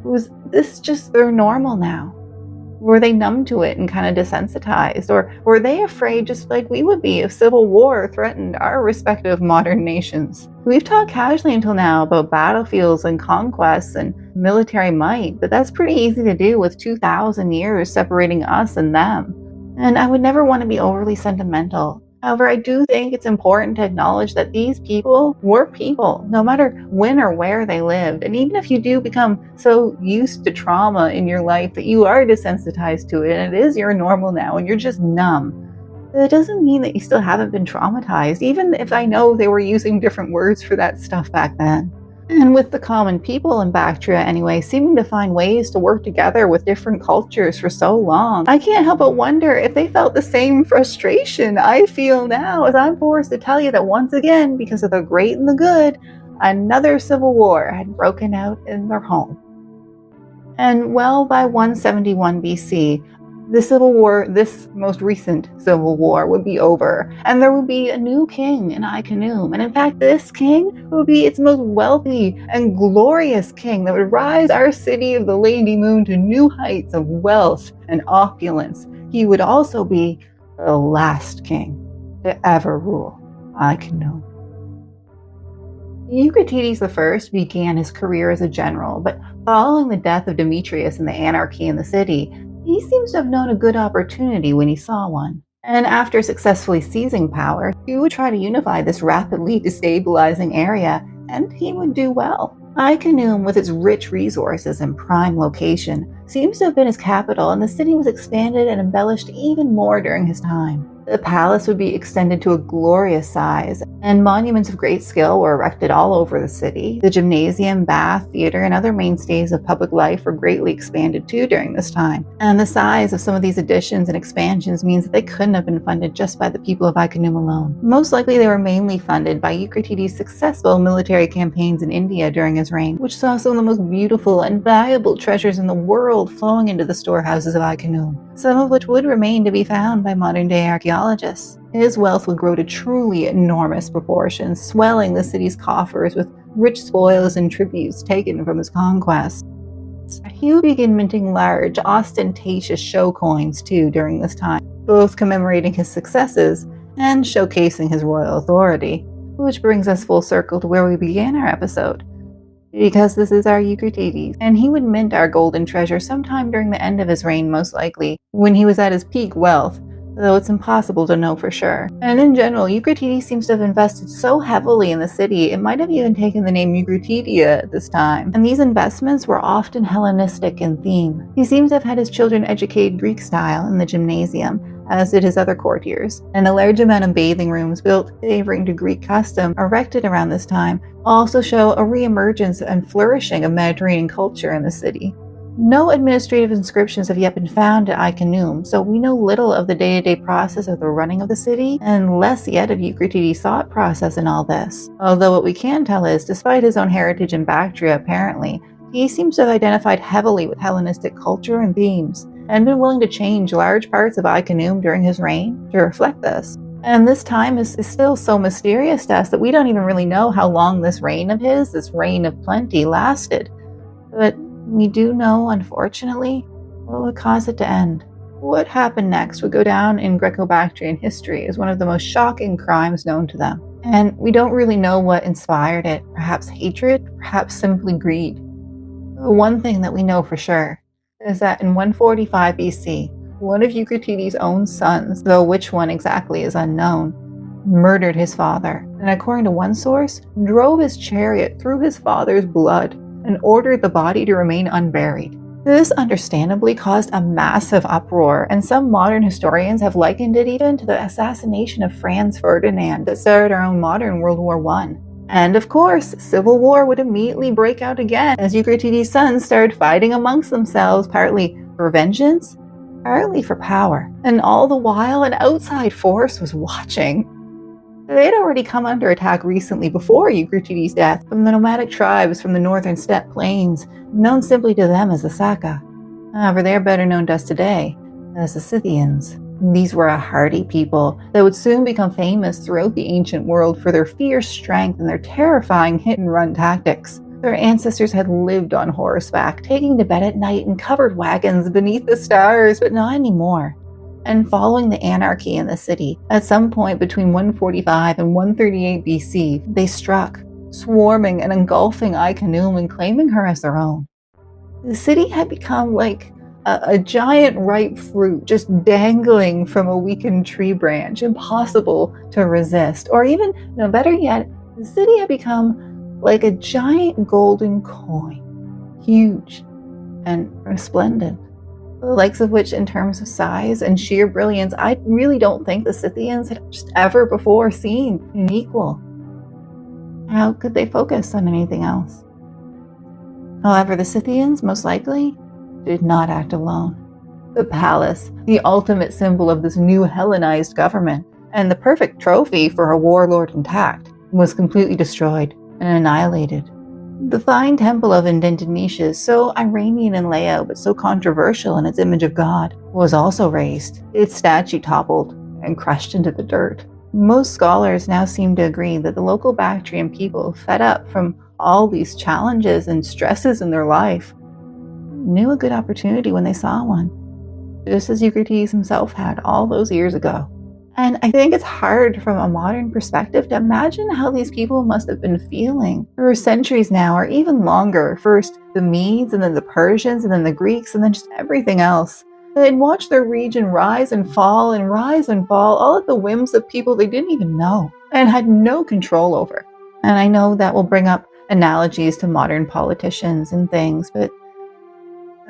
Was this just their normal now? Were they numb to it and kind of desensitized? Or were they afraid, just like we would be, if civil war threatened our respective modern nations? We've talked casually until now about battlefields and conquests and military might, but that's pretty easy to do with 2,000 years separating us and them. And I would never want to be overly sentimental. However, I do think it's important to acknowledge that these people were people, no matter when or where they lived. And even if you do become so used to trauma in your life that you are desensitized to it and it is your normal now and you're just numb, it doesn't mean that you still haven't been traumatized, even if I know they were using different words for that stuff back then. And with the common people in Bactria anyway, seeming to find ways to work together with different cultures for so long, I can't help but wonder if they felt the same frustration I feel now as I'm forced to tell you that once again, because of the great and the good, another civil war had broken out in their home. And well, by 171 BC, the civil war, this most recent civil war, would be over, and there would be a new king in Khanoum. And in fact, this king would be its most wealthy and glorious king that would rise our city of the Lady Moon to new heights of wealth and opulence. He would also be the last king to ever rule Khanoum. Eucratides I began his career as a general, but following the death of Demetrius and the anarchy in the city, he seems to have known a good opportunity when he saw one. And after successfully seizing power, he would try to unify this rapidly destabilizing area, and he would do well. Khanoum, with its rich resources and prime location, seems to have been his capital, and the city was expanded and embellished even more during his time. The palace would be extended to a glorious size, and monuments of great skill were erected all over the city. The gymnasium, bath, theater, and other mainstays of public life were greatly expanded too during this time. And the size of some of these additions and expansions means that they couldn't have been funded just by the people of Khanoum alone. Most likely they were mainly funded by Eucratides' successful military campaigns in India during his reign, which saw some of the most beautiful and valuable treasures in the world flowing into the storehouses of Khanoum, some of which would remain to be found by modern-day archaeologists. His wealth would grow to truly enormous proportions, swelling the city's coffers with rich spoils and tributes taken from his conquests. He would begin minting large, ostentatious show coins too during this time, both commemorating his successes and showcasing his royal authority. Which brings us full circle to where we began our episode. Because this is our Eucratides, and he would mint our golden treasure sometime during the end of his reign, most likely, when he was at his peak wealth, though it's impossible to know for sure. And in general, Eucratides seems to have invested so heavily in the city, it might have even taken the name Eucratidia at this time. And these investments were often Hellenistic in theme. He seems to have had his children educated Greek style in the gymnasium, as did his other courtiers, and a large amount of bathing rooms built favoring to Greek custom erected around this time also show a re-emergence and flourishing of Mediterranean culture in the city. No administrative inscriptions have yet been found at Khanoum, so we know little of the day-to-day process of the running of the city, and less yet of Eucratides' thought process in all this. Although what we can tell is, despite his own heritage in Bactria apparently, he seems to have identified heavily with Hellenistic culture and themes, and been willing to change large parts of Khanoum during his reign to reflect this. And this time is still so mysterious to us that we don't even really know how long this reign of his, this reign of plenty, lasted. But we do know, unfortunately, what would cause it to end. What happened next would go down in Greco-Bactrian history as one of the most shocking crimes known to them. And we don't really know what inspired it, perhaps hatred, perhaps simply greed. The one thing that we know for sure is that in 145 BC, one of Eucratides' own sons, though which one exactly is unknown, murdered his father, and according to one source, drove his chariot through his father's blood and ordered the body to remain unburied. This understandably caused a massive uproar, and some modern historians have likened it even to the assassination of Franz Ferdinand that started our own modern World War I. And of course, civil war would immediately break out again as Eucratides' sons started fighting amongst themselves, partly for vengeance, partly for power. And all the while, an outside force was watching. They'd already come under attack recently before Eucratides' death from the nomadic tribes from the northern steppe plains, known simply to them as the Saka. However, they're better known to us today as the Scythians. These were a hardy people that would soon become famous throughout the ancient world for their fierce strength and their terrifying hit-and-run tactics. Their ancestors had lived on horseback, taking to bed at night in covered wagons beneath the stars, but not anymore. And following the anarchy in the city, at some point between 145 and 138 BC, they struck, swarming and engulfing Khanoum and claiming her as their own. The city had become like a giant ripe fruit just dangling from a weakened tree branch, impossible to resist. Or even, better yet, the city had become like a giant golden coin, huge and resplendent. The likes of which, in terms of size and sheer brilliance, I really don't think the Scythians had just ever before seen an equal. How could they focus on anything else? However, the Scythians, most likely, did not act alone. The palace, the ultimate symbol of this new Hellenized government, and the perfect trophy for a warlord intact, was completely destroyed and annihilated. The fine temple of indented niches, so Iranian in layout but so controversial in its image of God, was also razed, its statue toppled and crushed into the dirt. Most scholars now seem to agree that the local Bactrian people, fed up from all these challenges and stresses in their life, knew a good opportunity when they saw one, just as Eucratides himself had all those years ago. And I think it's hard from a modern perspective to imagine how these people must have been feeling for centuries now, or even longer. First the Medes, and then the Persians, and then the Greeks, and then just everything else. They'd watched their region rise and fall, all at the whims of people they didn't even know and had no control over. And I know that will bring up analogies to modern politicians and things, but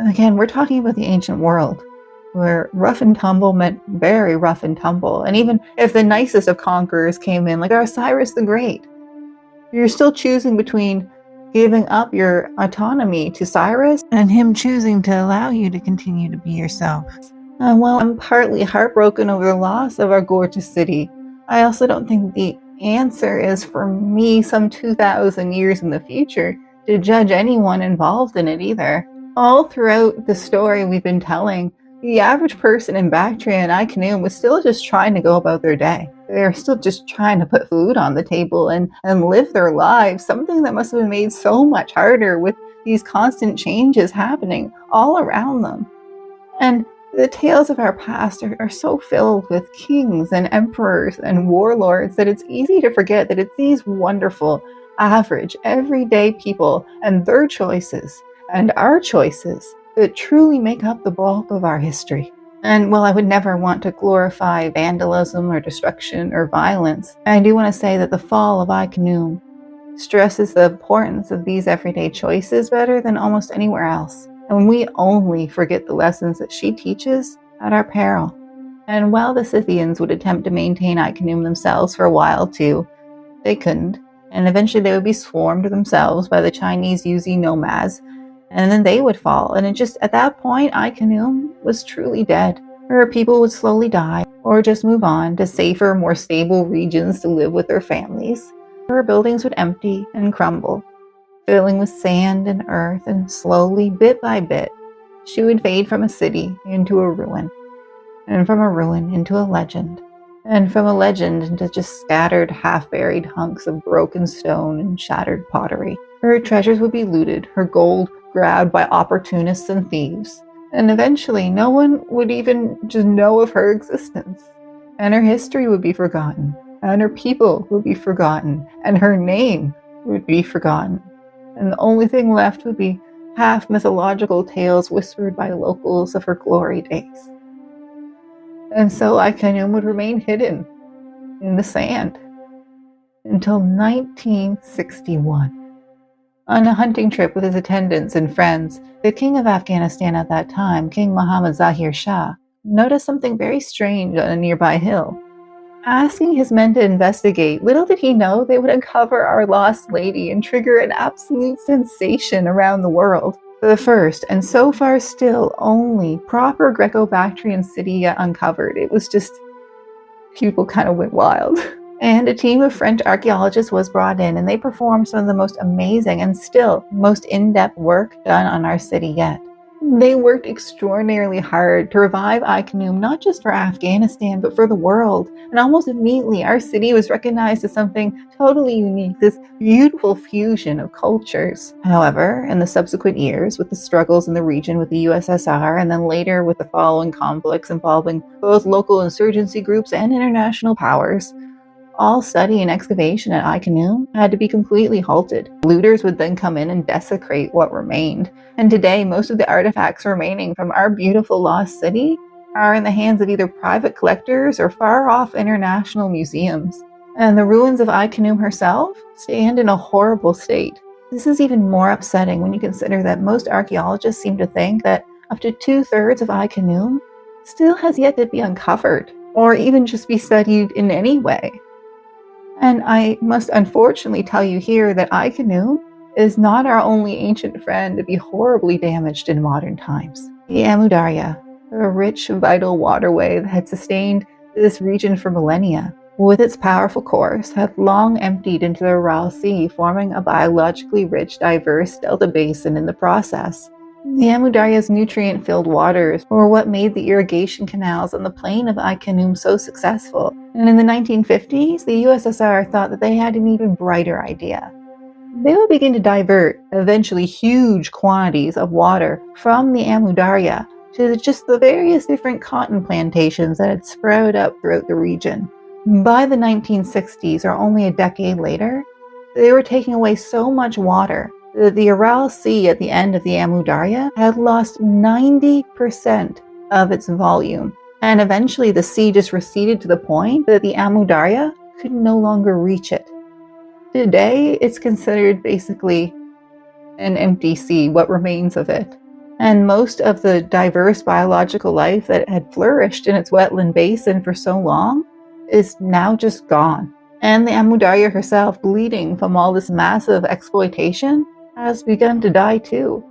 again, we're talking about the ancient world, where rough and tumble meant very rough and tumble. And even if the nicest of conquerors came in, like our Cyrus the Great, you're still choosing between giving up your autonomy to Cyrus and him choosing to allow you to continue to be yourself. While I'm partly heartbroken over the loss of our gorgeous city, I also don't think the answer is for me some 2,000 years in the future to judge anyone involved in it either. All throughout the story we've been telling, the average person in Bactria and Khanoum was still just trying to go about their day. They're still just trying to put food on the table and live their lives, something that must have been made so much harder with these constant changes happening all around them. And The tales of our past are so filled with kings and emperors and warlords that it's easy to forget that it's these wonderful, average, everyday people and their choices and our choices that truly make up the bulk of our history. And while I would never want to glorify vandalism or destruction or violence, I do want to say that the fall of Khanoum stresses the importance of these everyday choices better than almost anywhere else. And we only forget the lessons that she teaches at our peril. And while the Scythians would attempt to maintain Khanoum themselves for a while too, they couldn't. And eventually they would be swarmed themselves by the Chinese Yuezhi nomads, and then they would fall. And it just, at that point, Khanoum was truly dead. Her people would slowly die, or just move on to safer, more stable regions to live with their families. Her buildings would empty and crumble, filling with sand and earth, and slowly, bit by bit, she would fade from a city into a ruin, and from a ruin into a legend, and from a legend into just scattered, half-buried hunks of broken stone and shattered pottery. Her treasures would be looted, her gold grabbed by opportunists and thieves, and eventually no one would even just know of her existence, and her history would be forgotten, and her people would be forgotten, and her name would be forgotten. And the only thing left would be half-mythological tales whispered by locals of her glory days. And so Khanoum would remain hidden in the sand until 1961. On a hunting trip with his attendants and friends, the king of Afghanistan at that time, King Muhammad Zahir Shah, noticed something very strange on a nearby hill. Asking his men to investigate, little did he know they would uncover our lost lady and trigger an absolute sensation around the world. The first, and so far still only, proper Greco-Bactrian city yet uncovered. It was just, people kind of went wild. And a team of French archaeologists was brought in, and they performed some of the most amazing and still most in-depth work done on our city yet. They worked extraordinarily hard to revive Khanoum, not just for Afghanistan, but for the world. And almost immediately, our city was recognized as something totally unique, this beautiful fusion of cultures. However, in the subsequent years, with the struggles in the region with the USSR, and then later with the following conflicts involving both local insurgency groups and international powers, all study and excavation at Khanoum had to be completely halted. Looters would then come in and desecrate what remained. And today, most of the artifacts remaining from our beautiful lost city are in the hands of either private collectors or far-off international museums. And the ruins of Khanoum herself stand in a horrible state. This is even more upsetting when you consider that most archaeologists seem to think that up to 2/3 of Khanoum still has yet to be uncovered, or even just be studied in any way. And I must unfortunately tell you here that Khanoum is not our only ancient friend to be horribly damaged in modern times. The Amu Darya, a rich, vital waterway that had sustained this region for millennia, with its powerful course, had long emptied into the Aral Sea, forming a biologically rich, diverse delta basin in the process. The Amu Darya's nutrient-filled waters were what made the irrigation canals on the plain of Khanoum so successful. And in the 1950s, the USSR thought that they had an even brighter idea. They would begin to divert, eventually huge quantities of water from the Amu Darya to just the various different cotton plantations that had sprouted up throughout the region. By the 1960s, or only a decade later, they were taking away so much water that the Aral Sea at the end of the Amu Darya had lost 90% of its volume. And eventually the sea just receded to the point that the Amu Darya could no longer reach it. Today, it's considered basically an empty sea, what remains of it. And most of the diverse biological life that had flourished in its wetland basin for so long is now just gone. And the Amu Darya herself, bleeding from all this massive exploitation, has begun to die too.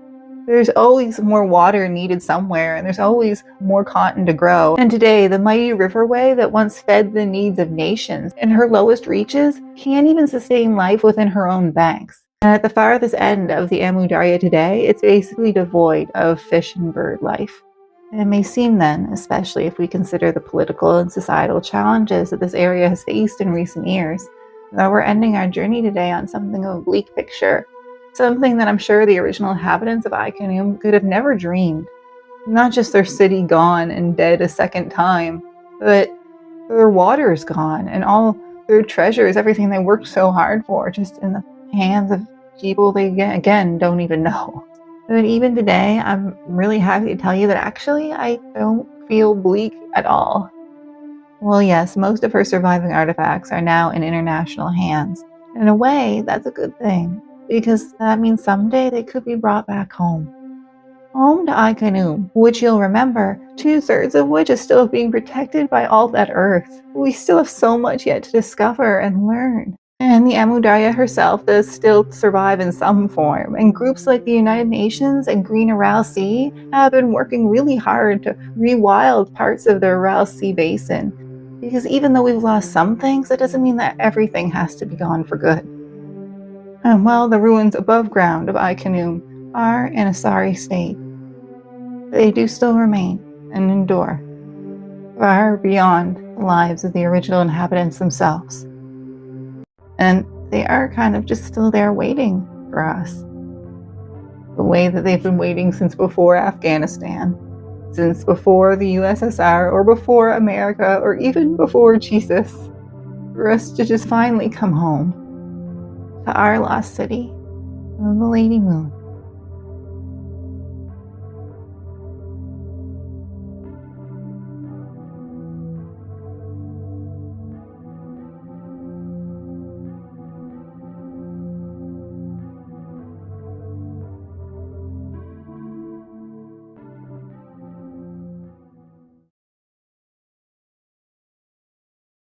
There's always more water needed somewhere, and there's always more cotton to grow. And today, the mighty riverway that once fed the needs of nations in her lowest reaches can't even sustain life within her own banks. And at the farthest end of the Amu Darya today, it's basically devoid of fish and bird life. And it may seem then, especially if we consider the political and societal challenges that this area has faced in recent years, that we're ending our journey today on something of a bleak picture. Something that I'm sure the original inhabitants of Khanoum could have never dreamed. Not just their city gone and dead a second time, but their water is gone and all their treasures, everything they worked so hard for, just in the hands of people they again don't even know. But even today, I'm really happy to tell you that actually I don't feel bleak at all. Well, yes, most of her surviving artifacts are now in international hands. In a way, that's a good thing, because that means someday they could be brought back home. Home to Khanoum, which you'll remember, 2/3 of which is still being protected by all that earth. We still have so much yet to discover and learn. And the Amudaya herself does still survive in some form, and groups like the United Nations and Green Aral Sea have been working really hard to rewild parts of the Aral Sea basin. Because even though we've lost some things, that doesn't mean that everything has to be gone for good. And while the ruins above ground of Khanoum are in a sorry state, they do still remain and endure, far beyond the lives of the original inhabitants themselves. And they are kind of just still there waiting for us. The way that they've been waiting since before Afghanistan, since before the USSR, or before America, or even before Jesus, for us to just finally come home to our lost city, the Lady Moon.